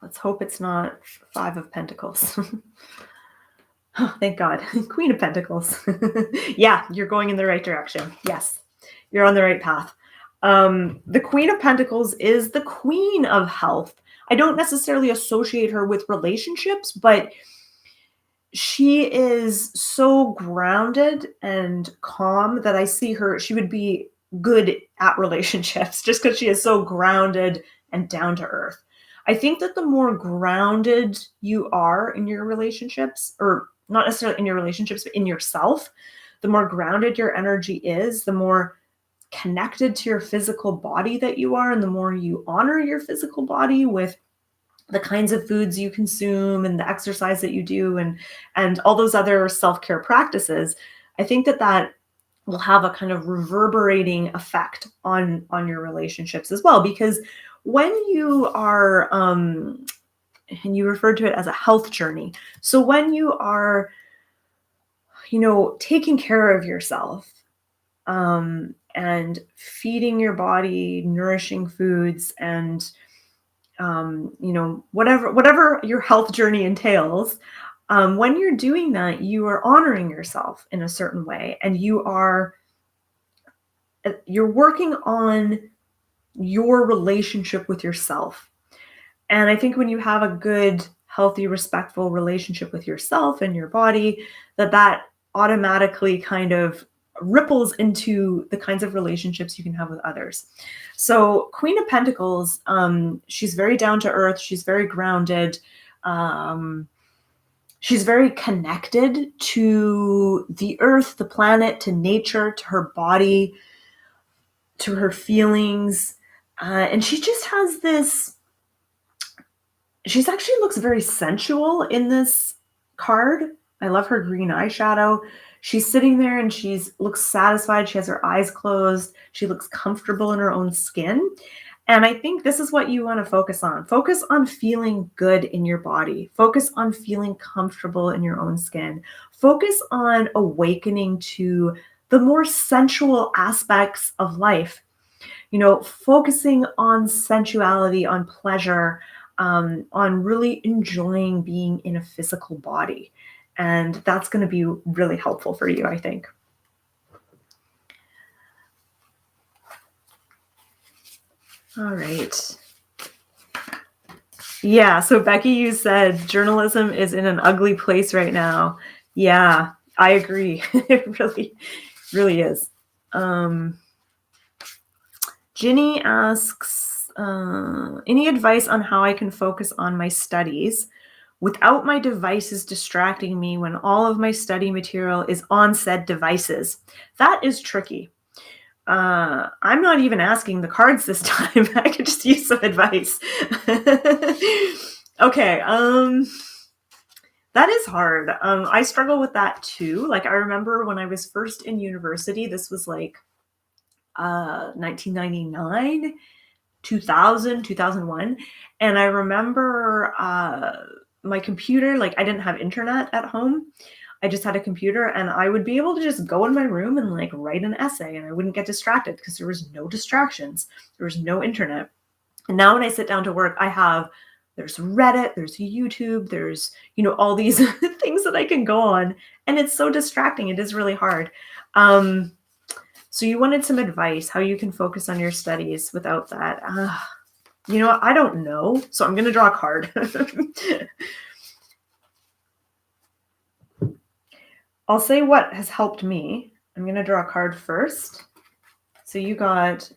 Let's hope it's not 5 of Pentacles. Oh, thank God. Queen of Pentacles. Yeah, you're going in the right direction. Yes, you're on the right path. The Queen of Pentacles is the queen of health. I don't necessarily associate her with relationships, but she is so grounded and calm that I see her, she would be good at relationships just because she is so grounded and down to earth. I think that the more grounded you are in your relationships, or not necessarily in your relationships, but in yourself, the more grounded your energy is, the more connected to your physical body that you are, and the more you honor your physical body with the kinds of foods you consume and the exercise that you do and all those other self-care practices, I think that will have a kind of reverberating effect on your relationships as well. Because when you are, and you referred to it as a health journey. So when you are, taking care of yourself, and feeding your body nourishing foods and, whatever your health journey entails, when you're doing that, you are honoring yourself in a certain way, and you're working on your relationship with yourself. And I think when you have a good, healthy, respectful relationship with yourself and your body, that automatically kind of ripples into the kinds of relationships you can have with others. So Queen of Pentacles, she's very down to earth. She's very grounded. She's very connected to the earth, the planet, to nature, to her body, to her feelings. And she just has this, she's actually looks very sensual in this card. I love her green eyeshadow. She's sitting there and looks satisfied. She has her eyes closed. She looks comfortable in her own skin. And I think this is what you want to focus on. Focus on feeling good in your body. Focus on feeling comfortable in your own skin. Focus on awakening to the more sensual aspects of life. Focusing on sensuality, on pleasure, on really enjoying being in a physical body. And that's going to be really helpful for you, I think. All right. Yeah. So Becky, you said journalism is in an ugly place right now. Yeah, I agree. It really, really is. Ginny asks, any advice on how I can focus on my studies without my devices distracting me when all of my study material is on said devices? That is tricky. I'm not even asking the cards this time. I could just use some advice. Okay, that is hard. I struggle with that too. Like, I remember when I was first in university, this was like 1999, 2000, 2001. And I remember my computer, like I didn't have internet at home. I just had a computer, and I would be able to just go in my room and like write an essay, and I wouldn't get distracted because there was no distractions. There was no internet. And now when I sit down to work, there's Reddit, there's YouTube, there's, all these things that I can go on, and it's so distracting. It is really hard. So you wanted some advice, how you can focus on your studies without that. I don't know. So I'm going to draw a card. I'll say what has helped me. I'm going to draw a card first. So you got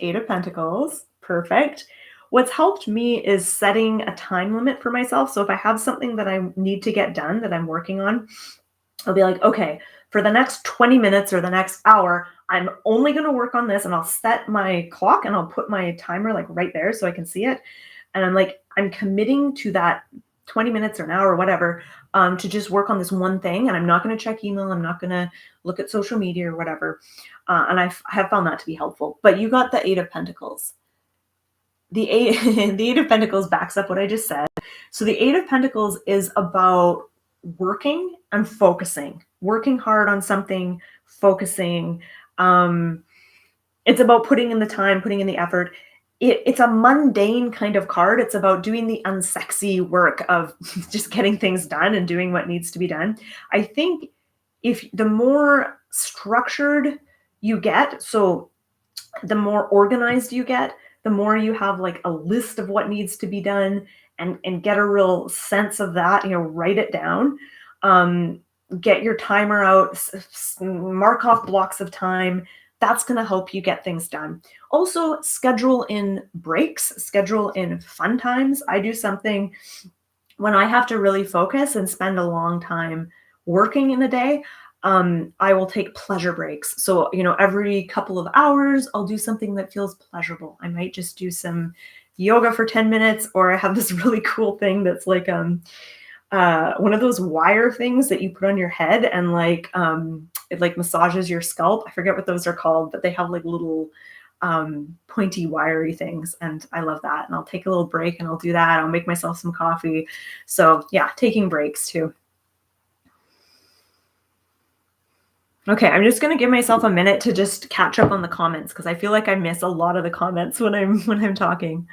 8 of Pentacles. Perfect. What's helped me is setting a time limit for myself. So if I have something that I need to get done that I'm working on, I'll be like, okay, for the next 20 minutes or the next hour, I'm only going to work on this, and I'll set my clock and I'll put my timer like right there so I can see it. And I'm committing to that 20 minutes or an hour or whatever, to just work on this one thing. And I'm not going to check email. I'm not going to look at social media or whatever. And I have found that to be helpful. But you got the 8 of Pentacles. The 8 of Pentacles backs up what I just said. So the 8 of Pentacles is about working and focusing, working hard on something, focusing. It's about putting in the time, putting in the effort. It's a mundane kind of card. It's about doing the unsexy work of just getting things done and doing what needs to be done. I think if the more structured you get, so the more organized you get, the more you have like a list of what needs to be done, and get a real sense of that, write it down, get your timer out, mark off blocks of time. That's going to help you get things done. Also, schedule in breaks, schedule in fun times. I do something when I have to really focus and spend a long time working in a day. I will take pleasure breaks. So, every couple of hours, I'll do something that feels pleasurable. I might just do some yoga for 10 minutes, or I have this really cool thing that's like one of those wire things that you put on your head, and it like massages your scalp. I forget what those are called, but they have like little pointy wiry things, and I love that. And I'll take a little break and I'll do that. I'll make myself some coffee. So yeah, taking breaks too. Okay, I'm just gonna give myself a minute to just catch up on the comments, because I feel like I miss a lot of the comments when I'm talking.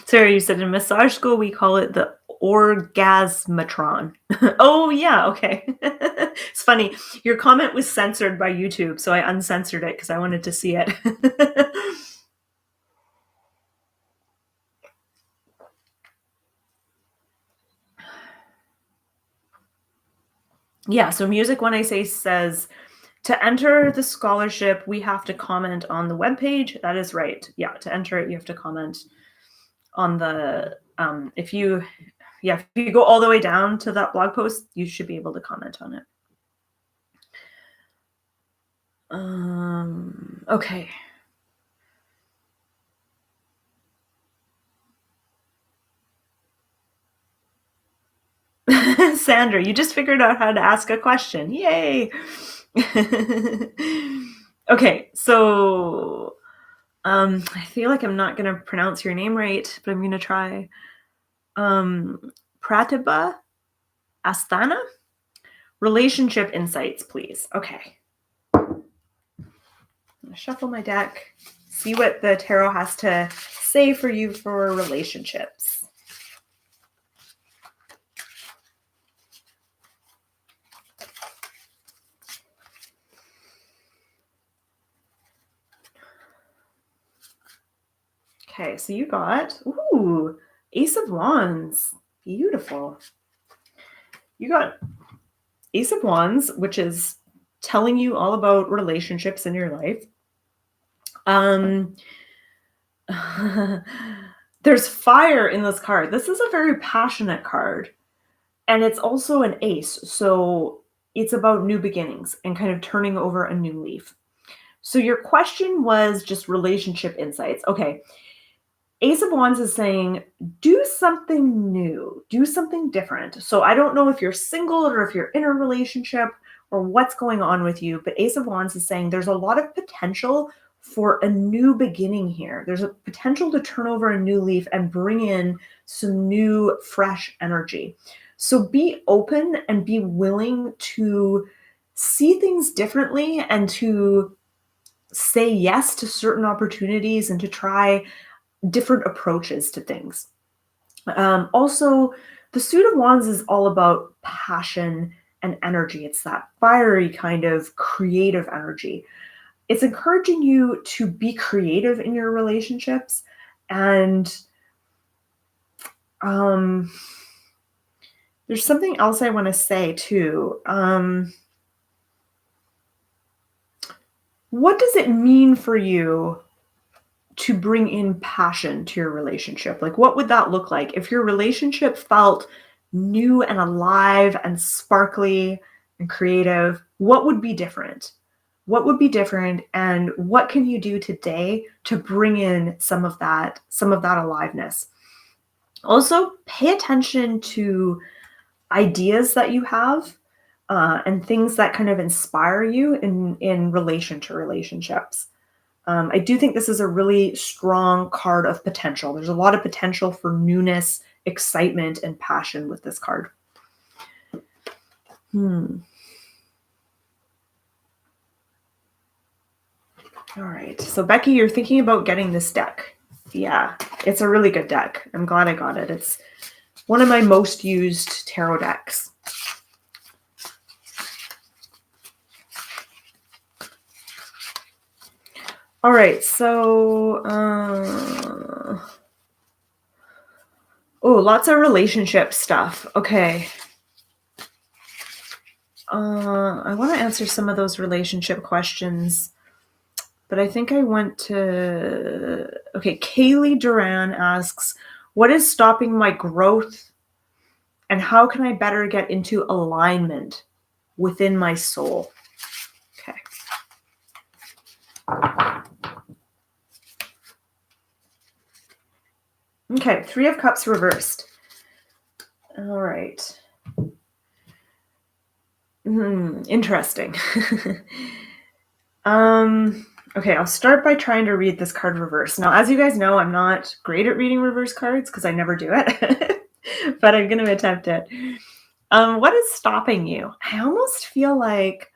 Sarah, you said in massage school we call it the orgasmatron. Oh yeah, okay. It's funny. Your comment was censored by YouTube, so I uncensored it because I wanted to see it. Yeah, so Music When I Say says, to enter the scholarship, we have to comment on the webpage. That is right. Yeah, to enter it, you have to comment on the, if you go all the way down to that blog post, you should be able to comment on it. Okay. Sandra, you just figured out how to ask a question. Yay. Okay, so I feel like I'm not going to pronounce your name right, but I'm going to try. Pratibha Asthana? Relationship insights, please. Okay. I'm going to shuffle my deck, see what the tarot has to say for you for relationships. Okay, so you got, ooh, Ace of Wands. Beautiful. You got Ace of Wands, which is telling you all about relationships in your life. There's fire in this card. This is a very passionate card. And it's also an ace. So it's about new beginnings and kind of turning over a new leaf. So your question was just relationship insights. Okay. Ace of Wands is saying, do something new, do something different. So I don't know if you're single or if you're in a relationship or what's going on with you, but Ace of Wands is saying there's a lot of potential for a new beginning here. There's a potential to turn over a new leaf and bring in some new, fresh energy. So be open and be willing to see things differently and to say yes to certain opportunities and to try different approaches to things. Also, the Suit of Wands is all about passion and energy. It's that fiery kind of creative energy. It's encouraging you to be creative in your relationships. And there's something else I want to say too. What does it mean for you to bring in passion to your relationship? Like, what would that look like if your relationship felt new and alive and sparkly and creative? What would be different? What would be different, and what can you do today to bring in some of that aliveness? Also, pay attention to ideas that you have and things that kind of inspire you in relation to relationships. I do think this is a really strong card of potential. There's a lot of potential for newness, excitement, and passion with this card. All right. So Becky, you're thinking about getting this deck. Yeah, it's a really good deck. I'm glad I got it. It's one of my most used tarot decks. All right, so lots of relationship stuff. Okay. I want to answer some of those relationship questions, but I think I want to. Okay, Kaylee Duran asks, "What is stopping my growth, and how can I better get into alignment within my soul?" Okay. Okay, Three of Cups reversed. All right. Interesting. Okay, I'll start by trying to read this card reverse. Now, as you guys know, I'm not great at reading reverse cards because I never do it, but I'm going to attempt it. What is stopping you? I almost feel like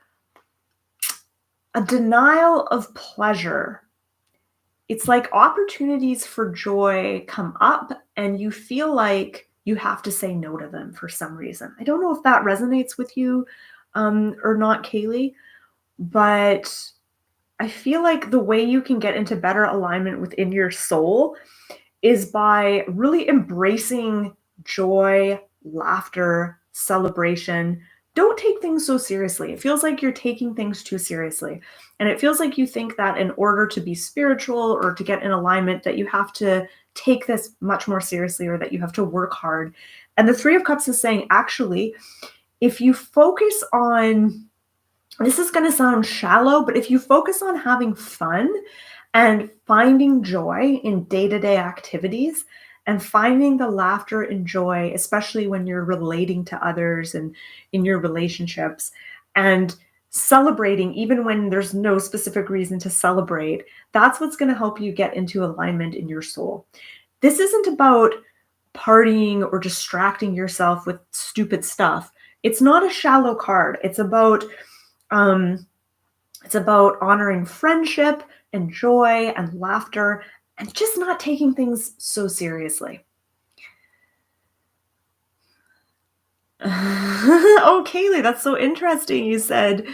a denial of pleasure. It's like opportunities for joy come up and you feel like you have to say no to them for some reason. I don't know if that resonates with you or not, Kaylee, but I feel like the way you can get into better alignment within your soul is by really embracing joy, laughter, celebration. Don't take things so seriously. It feels like you're taking things too seriously. And it feels like you think that in order to be spiritual or to get in alignment, that you have to take this much more seriously or that you have to work hard. And the Three of Cups is saying, actually, if you focus on, this is going to sound shallow, but if you focus on having fun and finding joy in day-to-day activities and finding the laughter and joy, especially when you're relating to others and in your relationships, and celebrating even when there's no specific reason to celebrate, that's what's going to help you get into alignment in your soul. This isn't about partying or distracting yourself with stupid stuff. It's not a shallow card. It's about honoring friendship and joy and laughter and just not taking things so seriously. Oh, Kaylee, that's so interesting. You said,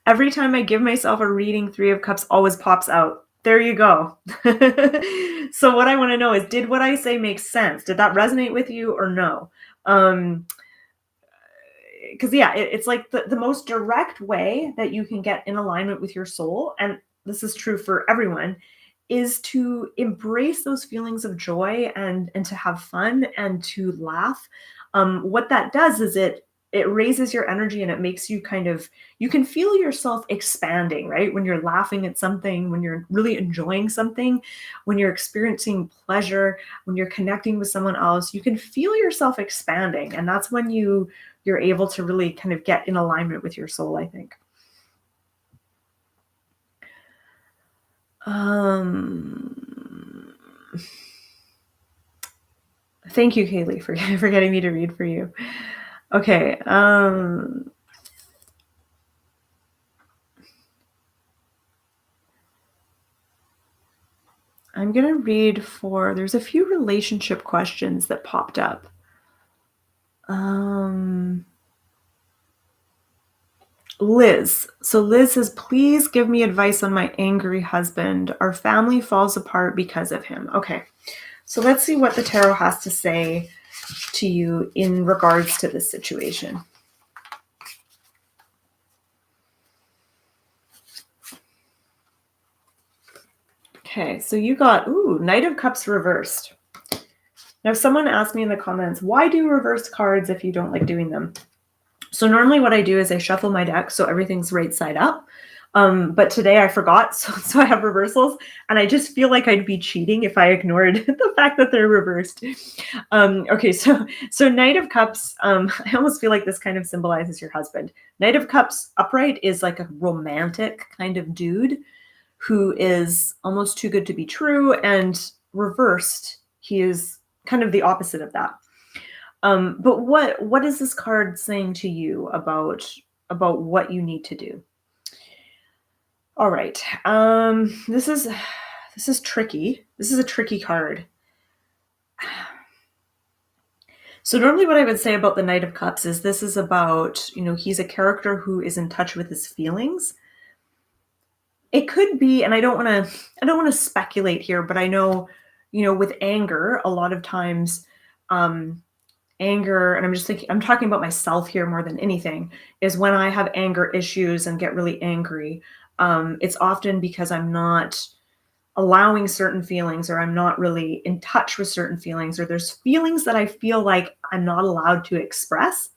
every time I give myself a reading, Three of Cups always pops out. there you go. So what I want to know is, did what I say make sense? Did that resonate with you or no? Because yeah, it's like the most direct way that you can get in alignment with your soul, and this is true for everyone, is to embrace those feelings of joy and to have fun and to laugh. What that does is it raises your energy, and it makes you kind of, you can feel yourself expanding, right? When you're laughing at something, when you're really enjoying something, when you're experiencing pleasure, when you're connecting with someone else, you can feel yourself expanding, and that's when you're able to really kind of get in alignment with your soul, I think. Thank you, Kaylee, for for getting me to read for you. Okay. I'm going to read for, there's a few relationship questions that popped up. Liz. So Liz says, please give me advice on my angry husband. Our family falls apart because of him. Okay. So let's see what the tarot has to say to you in regards to this situation. Okay, so you got, Knight of Cups reversed. Now, someone asked me in the comments, why do reverse cards if you don't like doing them? So normally what I do is I shuffle my deck so everything's right side up. But today I forgot, so I have reversals, and I just feel like I'd be cheating if I ignored the fact that they're reversed. Okay, so Knight of Cups, I almost feel like this kind of symbolizes your husband. Knight of Cups upright is like a romantic kind of dude who is almost too good to be true, and reversed, he is kind of the opposite of that. But what is this card saying to you about what you need to do? All right. This is tricky. This is a tricky card. So normally what I would say about the Knight of Cups is this is about, he's a character who is in touch with his feelings. It could be, and I don't want to speculate here, but I know, with anger, a lot of times, anger, and I'm talking about myself here more than anything, is when I have anger issues and get really angry, it's often because I'm not allowing certain feelings, or I'm not really in touch with certain feelings, or there's feelings that I feel like I'm not allowed to express.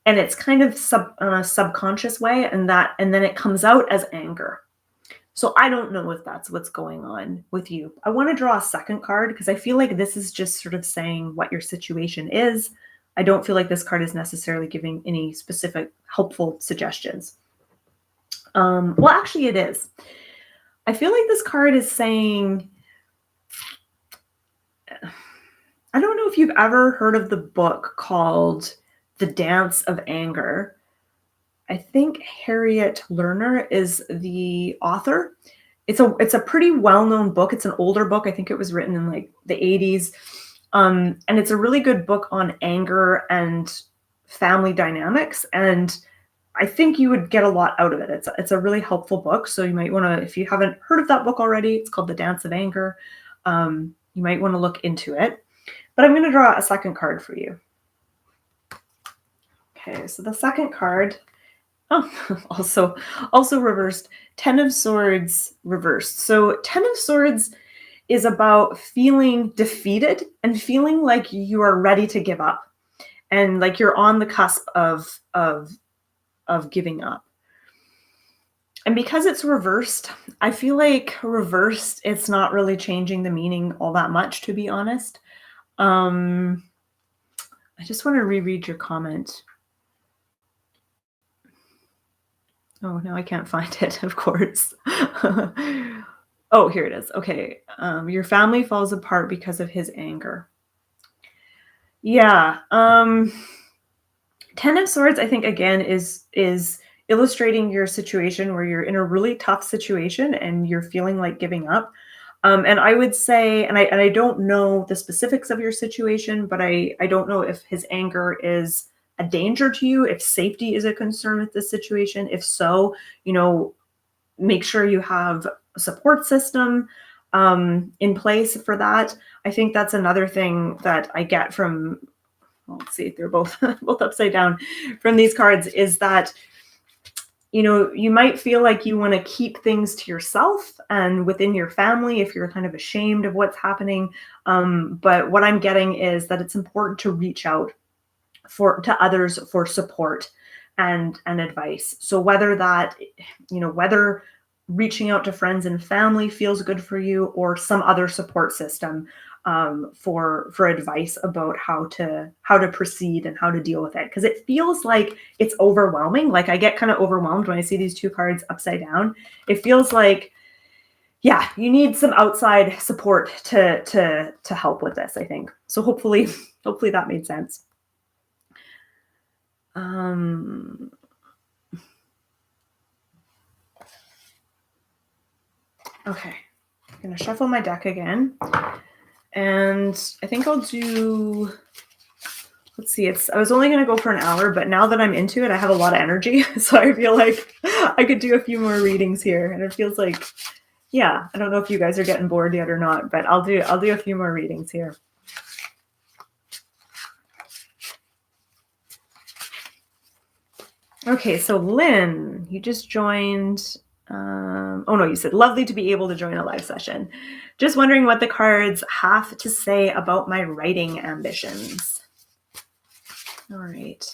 And it's kind of subconscious way, and then it comes out as anger. So I don't know if that's what's going on with you. I want to draw a second card because I feel like this is just sort of saying what your situation is. I don't feel like this card is necessarily giving any specific helpful suggestions. Well, actually it is. I feel like this card is saying, I don't know if you've ever heard of the book called The Dance of Anger. I think Harriet Lerner is the author. It's a pretty well-known book. It's an older book. I think it was written in like the 80s. And it's a really good book on anger and family dynamics. And I think you would get a lot out of it. It's a really helpful book. So you might want to, if you haven't heard of that book already, it's called The Dance of Anger. You might want to look into it. But I'm going to draw a second card for you. Okay, so the second card, also reversed, Ten of Swords reversed. So Ten of Swords is about feeling defeated and feeling like you are ready to give up, and like you're on the cusp of giving up. And because it's reversed, I feel like reversed, it's not really changing the meaning all that much, to be honest. I just want to reread your comment. Oh, no, I can't find it, of course. Oh, here it is. Okay. Your family falls apart because of his anger. Yeah. Ten of Swords, I think, again, is illustrating your situation where you're in a really tough situation and you're feeling like giving up. And I would say, and I don't know the specifics of your situation, but I don't know if his anger is a danger to you, if safety is a concern with this situation. If so, make sure you have support system in place for that. I think that's another thing that I get from, well, let's see, they're both both upside down, from these cards, is that you might feel like you want to keep things to yourself and within your family if you're kind of ashamed of what's happening. But what I'm getting is that it's important to reach out to others for support and advice. So whether reaching out to friends and family feels good for you, or some other support system for advice about how to proceed and how to deal with it, because it feels like it's overwhelming. Like, I get kind of overwhelmed when I see these two cards upside down. It feels like, yeah, you need some outside support to help with this, I think. So hopefully that made sense. Okay, I'm gonna shuffle my deck again, and I think I'll do, let's see, I was only gonna go for an hour, but now that I'm into it, I have a lot of energy, so I feel like I could do a few more readings here, and it feels like, yeah, I don't know if you guys are getting bored yet or not, but I'll do a few more readings here. Okay, so Lynn, you just joined. Oh no, you said, lovely to be able to join a live session. Just wondering what the cards have to say about my writing ambitions. All right.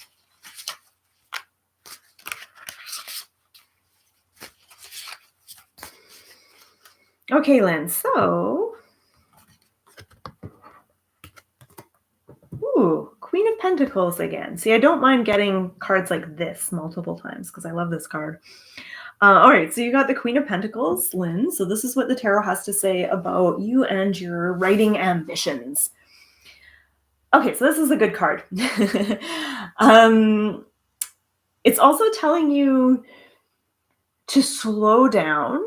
Okay, Lynn, so, ooh, Queen of Pentacles again. See, I don't mind getting cards like this multiple times because I love this card. All right, so you got the Queen of Pentacles, Lynn. So this is what the tarot has to say about you and your writing ambitions. Okay, so this is a good card. It's also telling you to slow down.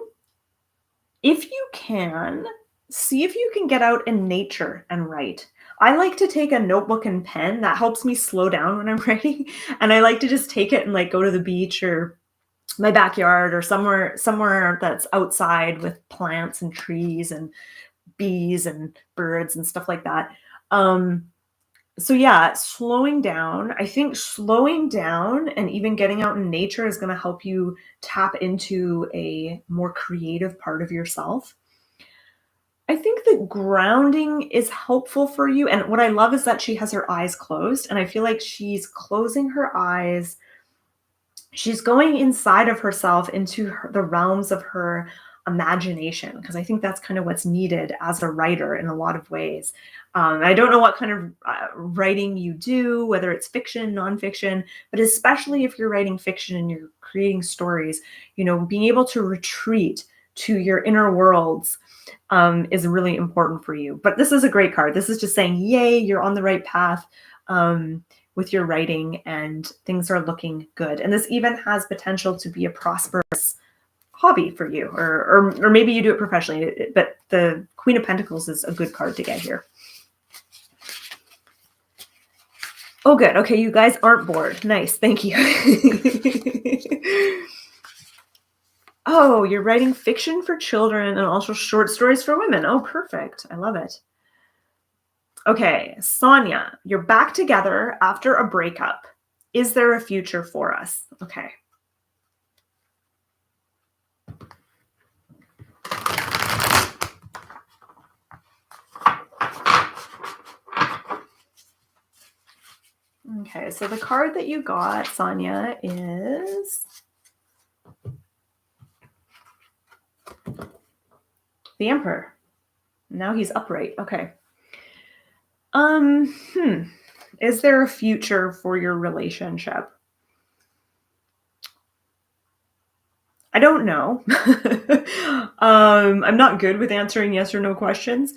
If you can, see if you can get out in nature and write. I like to take a notebook and pen. That helps me slow down when I'm writing. And I like to just take it and like go to the beach or my backyard or somewhere that's outside with plants and trees and bees and birds and stuff like that. So yeah, slowing down. I think slowing down and even getting out in nature is going to help you tap into a more creative part of yourself. I think that grounding is helpful for you. And what I love is that she has her eyes closed, and I feel like she's closing her eyes. She's going inside of herself into the realms of her imagination, because I think that's kind of what's needed as a writer in a lot of ways. I don't know what kind of writing you do, whether it's fiction, nonfiction, but especially if you're writing fiction and you're creating stories, being able to retreat to your inner worlds is really important for you. But this is a great card. This is just saying, yay, you're on the right path with your writing and things are looking good. And this even has potential to be a prosperous hobby for you, or maybe you do it professionally, but the Queen of Pentacles is a good card to get here. Oh, good. Okay, you guys aren't bored. Nice. Thank you. Oh, you're writing fiction for children and also short stories for women. Oh, perfect. I love it. Okay, Sonia, you're back together after a breakup. Is there a future for us? Okay. Okay, so the card that you got, Sonia, is the Emperor. Now he's upright. Okay. Is there a future for your relationship? I don't know. I'm not good with answering yes or no questions.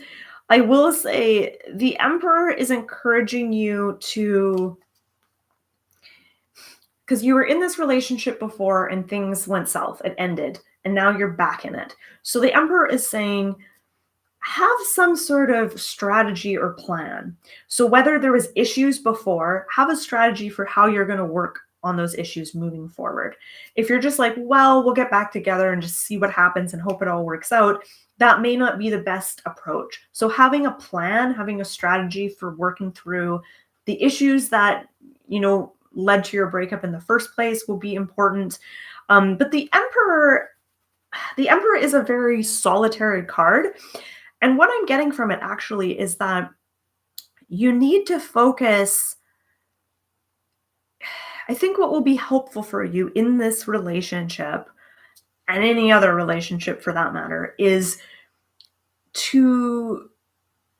I will say the Emperor is encouraging you to, because you were in this relationship before and things went south, it ended, and now you're back in it. So the Emperor is saying, have some sort of strategy or plan. So whether there was issues before, have a strategy for how you're going to work on those issues moving forward. If you're just like, well, we'll get back together and just see what happens and hope it all works out, that may not be the best approach. So having a plan, having a strategy for working through the issues that, led to your breakup in the first place will be important. But the Emperor is a very solitary card. And what I'm getting from it actually is that you need to focus. I think what will be helpful for you in this relationship and any other relationship for that matter is to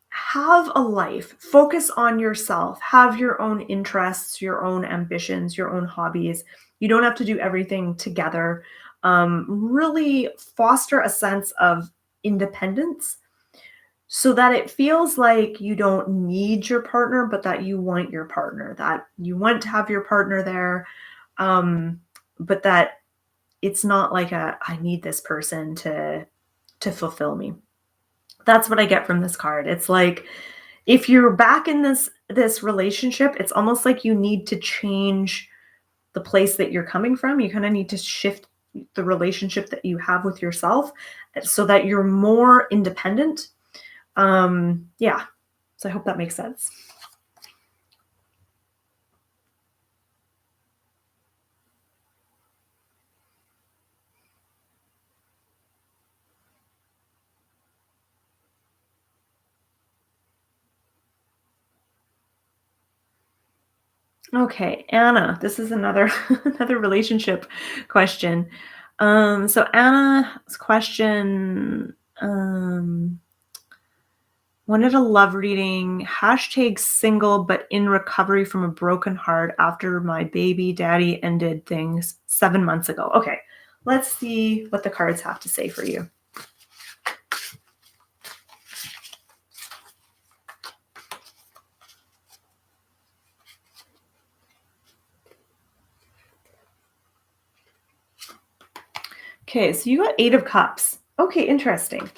have a life, focus on yourself, have your own interests, your own ambitions, your own hobbies. You don't have to do everything together. Really foster a sense of independence so that it feels like you don't need your partner, but that you want your partner, that you want to have your partner there, but that it's not like I need this person to fulfill me. That's what I get from this card. It's like if you're back in this relationship, it's almost like you need to change the place that you're coming from. You kind of need to shift the relationship that you have with yourself so that you're more independent. Yeah. So I hope that makes sense. Okay, Anna, this is another another relationship question. So Anna's question wanted a love reading, #single but in recovery from a broken heart after my baby daddy ended things 7 months ago. Okay, let's see what the cards have to say for you. Okay, so you got 8 of Cups. Okay, interesting.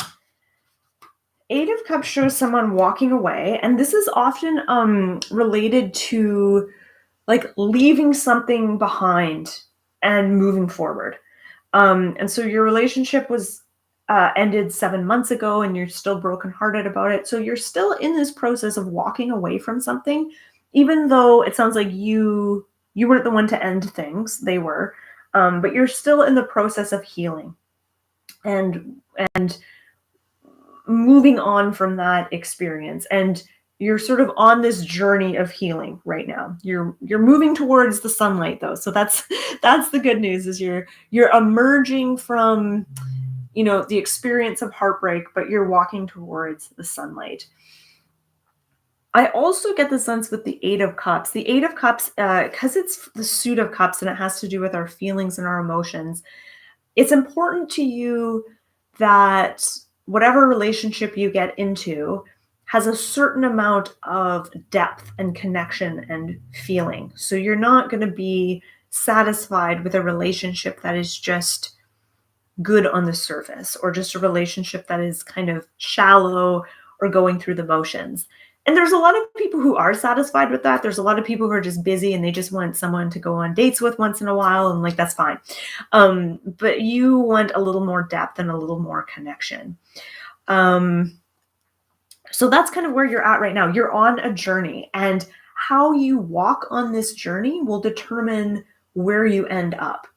8 of Cups shows someone walking away, and this is often related to like leaving something behind and moving forward. And so your relationship was ended 7 months ago, and you're still brokenhearted about it. So you're still in this process of walking away from something, even though it sounds like you weren't the one to end things; they were. But you're still in the process of healing and moving on from that experience, and you're sort of on this journey of healing right now. You're moving towards the sunlight though, so that's that's the good news, is you're emerging from the experience of heartbreak, but you're walking towards the sunlight. I also get the sense with the 8 of Cups, because it's the suit of cups and it has to do with our feelings and our emotions. It's important to you that whatever relationship you get into has a certain amount of depth and connection and feeling. So you're not going to be satisfied with a relationship that is just good on the surface, or just a relationship that is kind of shallow or going through the motions. And there's a lot of people who are satisfied with that. There's a lot of people who are just busy and they just want someone to go on dates with once in a while, and like that's fine. But you want a little more depth and a little more connection. So that's kind of where you're at right now. You're on a journey, and how you walk on this journey will determine where you end up.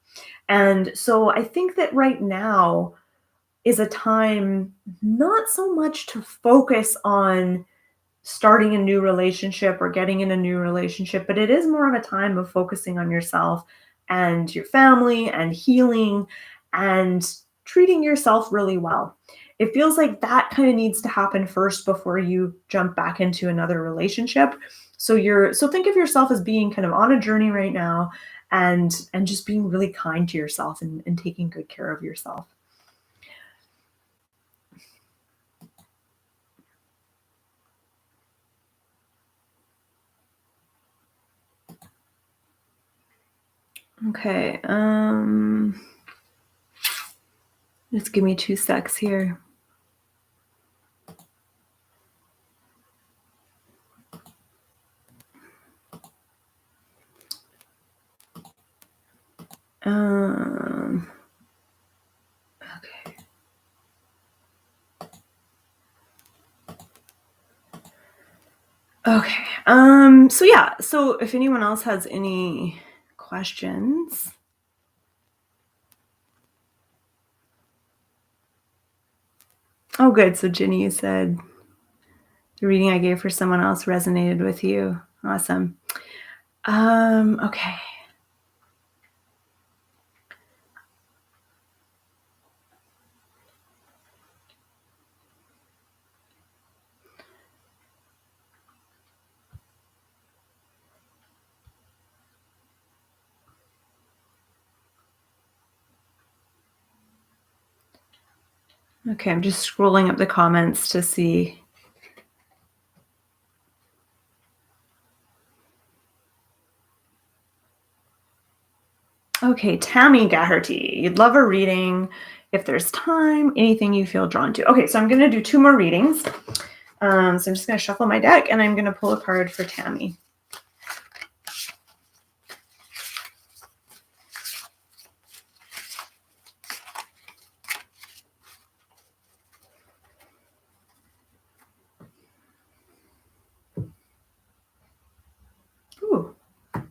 And so I think that right now is a time not so much to focus on starting a new relationship or getting in a new relationship, but it is more of a time of focusing on yourself and your family and healing and treating yourself really well. It feels like that kind of needs to happen first before you jump back into another relationship. So think of yourself as being kind of on a journey right now, and just being really kind to yourself and taking good care of yourself. Okay. Just give me 2 secs here. Okay. Okay. So yeah, so if anyone else has any questions. Oh, good. So Ginny said the reading I gave for someone else resonated with you. Awesome. Okay. Okay, I'm just scrolling up the comments to see. Okay, Tammy Gaherty. You'd love a reading if there's time, anything you feel drawn to. Okay, so I'm going to do 2 more readings. So I'm just going to shuffle my deck and I'm going to pull a card for Tammy. Ooh,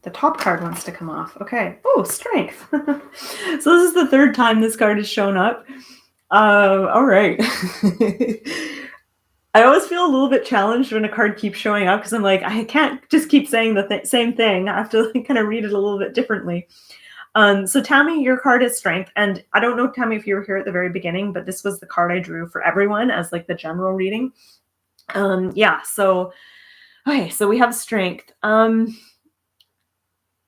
the top card wants to come off. Okay. Oh, strength. So this is the 3rd time this card has shown up. All right. I always feel a little bit challenged when a card keeps showing up because I'm like, I can't just keep saying the same thing. I have to kind of read it a little bit differently. So Tammy, your card is strength. And I don't know, Tammy, if you were here at the very beginning, but this was the card I drew for everyone as like the general reading. Yeah. So, okay. So we have strength.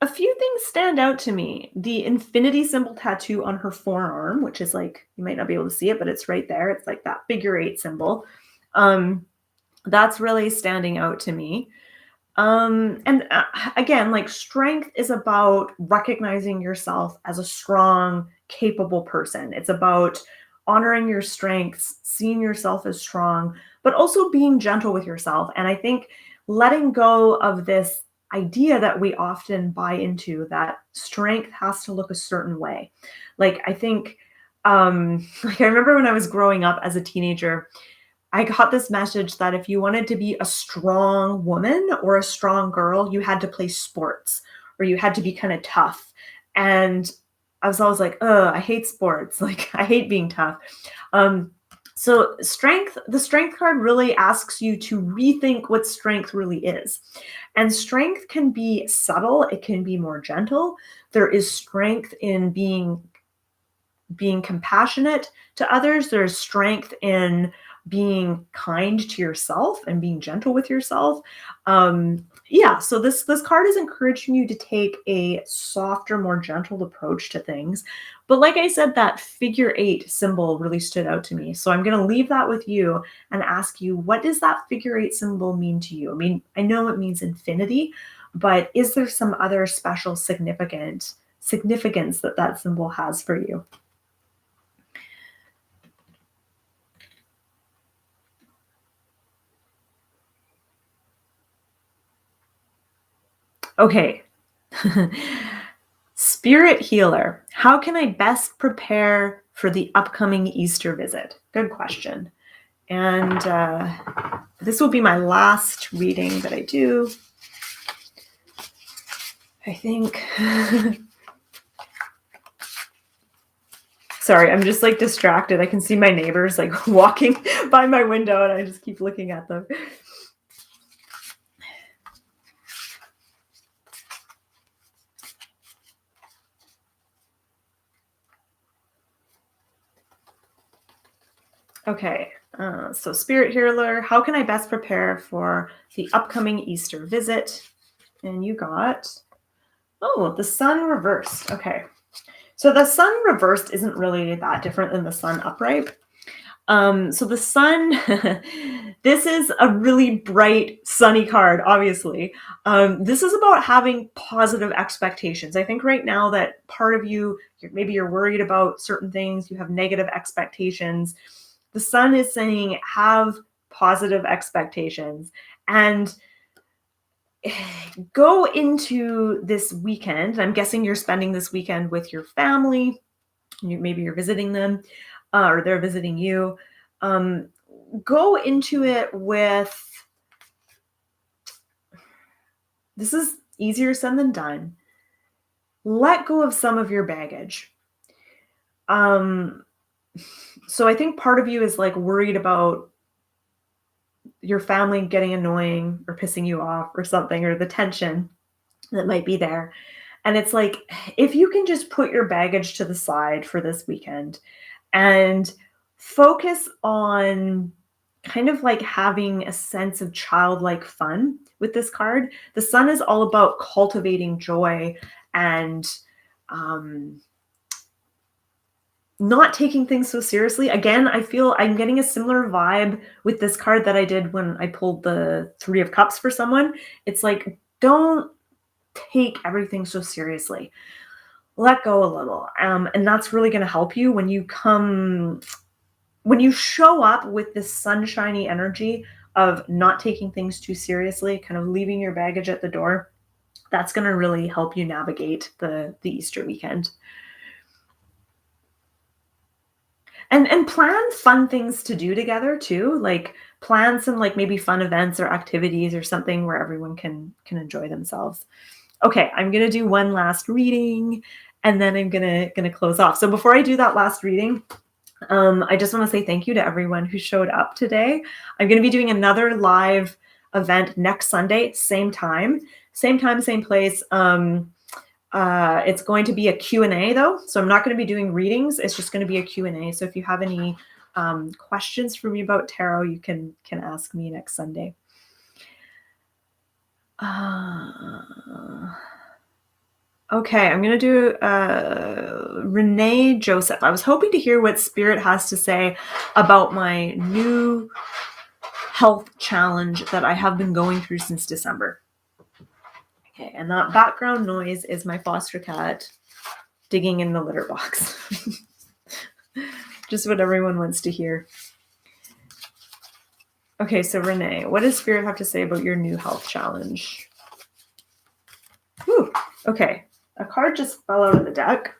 A few things stand out to me. The infinity symbol tattoo on her forearm, which is like, you might not be able to see it, but it's right there. It's like that figure 8 symbol. That's really standing out to me. And again, like strength is about recognizing yourself as a strong, capable person. It's about honoring your strengths, seeing yourself as strong, but also being gentle with yourself. And I think letting go of this idea that we often buy into that strength has to look a certain way. Like I think like I remember when I was growing up as a teenager, I got this message that if you wanted to be a strong woman or a strong girl, you had to play sports or you had to be kind of tough. And I was always like, oh, I hate sports. Like, I hate being tough. So the strength card really asks you to rethink what strength really is. And strength can be subtle. It can be more gentle. There is strength in being compassionate to others. There's strength in being kind to yourself and being gentle with yourself. Yeah, so this card is encouraging you to take a softer, more gentle approach to things. But like I said, that figure 8 symbol really stood out to me. So I'm going to leave that with you and ask you, what does that figure 8 symbol mean to you? I mean, I know it means infinity, but is there some other special significance that symbol has for you? Okay. Spirit healer. How can I best prepare for the upcoming Easter visit? Good question. And this will be my last reading that I do. I think. Sorry, I'm just like distracted. I can see my neighbors like walking by my window and I just keep looking at them. Okay, so Spirit Healer, how can I best prepare for the upcoming Easter visit? And you got, oh, the sun reversed. Okay, so the sun reversed isn't really that different than the sun upright. So the sun, this is a really bright, sunny card, obviously. This is about having positive expectations. I think right now that part of you, maybe you're worried about certain things, you have negative expectations. The sun is saying have positive expectations. And go into this weekend. I'm guessing you're spending this weekend with your family. Maybe you're visiting them, or they're visiting you. Um, go into it with, this is easier said than done. Let go of some of your baggage. So I think part of you is like worried about your family getting annoying or pissing you off or something, or the tension that might be there. And it's like, if you can just put your baggage to the side for this weekend and focus on kind of like having a sense of childlike fun with this card. The sun is all about cultivating joy and not taking things so seriously. Again, I feel I'm getting a similar vibe with this card that I did when I pulled the Three of Cups for someone. It's like, don't take everything so seriously. Let go a little. And that's really going to help you when you show up with this sunshiny energy of not taking things too seriously, kind of leaving your baggage at the door. That's going to really help you navigate the Easter weekend. And plan fun things to do together too. Like plan some like maybe fun events or activities or something where everyone can enjoy themselves. Okay, I'm gonna do one last reading and then I'm gonna close off. So before I do that last reading, I just want to say thank you to everyone who showed up today. I'm going to be doing another live event next Sunday, same time, same place. It's going to be a Q&A though, so I'm not going to be doing readings. It's just going to be a Q&A. So if you have any questions for me about tarot, you can ask me next Sunday. Okay, I'm going to do Renee Joseph. I was hoping to hear what Spirit has to say about my new health challenge that I have been going through since December. Okay, and that background noise is my foster cat digging in the litter box. Just what everyone wants to hear. Okay, so Renee, what does Spirit have to say about your new health challenge? Whew, okay. A card just fell out of the deck.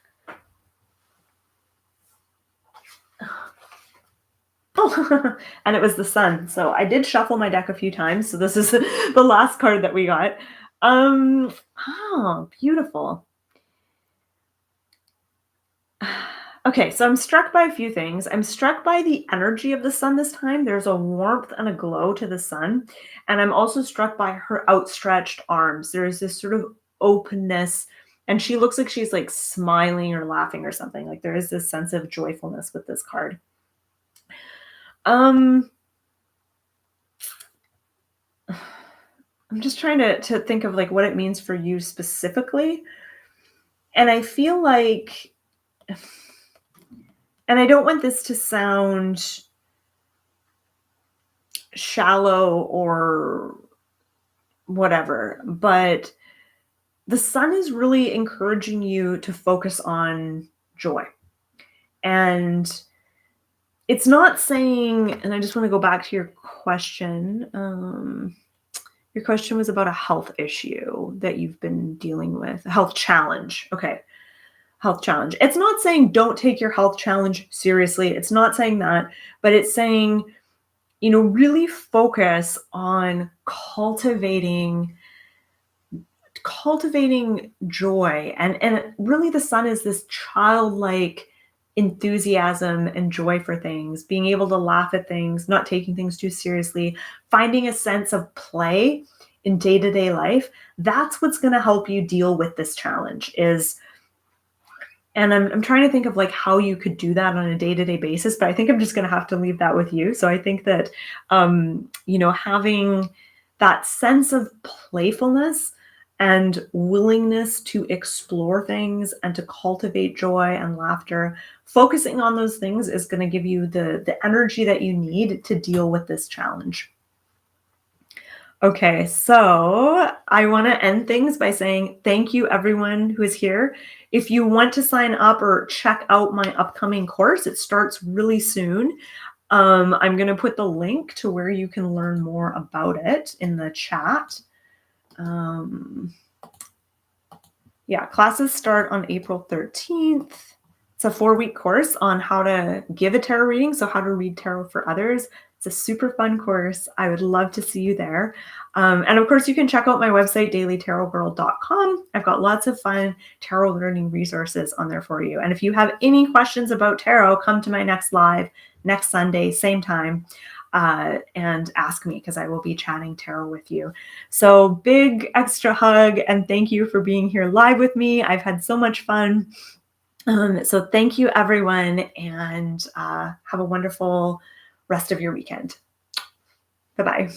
Oh, and it was the sun. So I did shuffle my deck a few times. So this is the last card that we got. Oh, beautiful. Okay, so I'm struck by a few things. I'm struck by the energy of the sun this time. There's a warmth and a glow to the sun. And I'm also struck by her outstretched arms. There's this sort of openness, and she looks like she's like smiling or laughing or something. Like there is this sense of joyfulness with this card. I'm just trying to think of like what it means for you specifically. And I feel like, and I don't want this to sound shallow or whatever, but the sun is really encouraging you to focus on joy. And it's not saying, and I just want to go back to your question. Your question was about a health issue that you've been dealing with, a health challenge. Okay. Health challenge. It's not saying don't take your health challenge seriously. It's not saying that, but it's saying, really focus on cultivating joy. And really the sun is this childlike enthusiasm and joy for things, being able to laugh at things, not taking things too seriously, finding a sense of play in day-to-day life. That's what's going to help you deal with this challenge and I'm trying to think of like how you could do that on a day-to-day basis, but I think I'm just going to have to leave that with you. So I think that, having that sense of playfulness and willingness to explore things and to cultivate joy and laughter, focusing on those things is going to give you the energy that you need to deal with this challenge. Okay, so I want to end things by saying thank you everyone who is here. If you want to sign up or check out my upcoming course, it starts really soon. I'm going to put the link to where you can learn more about it in the chat. Yeah, classes start on April 13th. It's a 4-week course on how to give a tarot reading, so how to read tarot for others. It's a super fun course. I would love to see you there. And of course, you can check out my website, dailytarotgirl.com. I've got lots of fun tarot learning resources on there for you. And if you have any questions about tarot, come to my next live next Sunday, same time, and ask me, because I will be chatting tarot with you. So big extra hug and thank you for being here live with me. I've had so much fun. So thank you, everyone, and have a wonderful rest of your weekend. Bye-bye.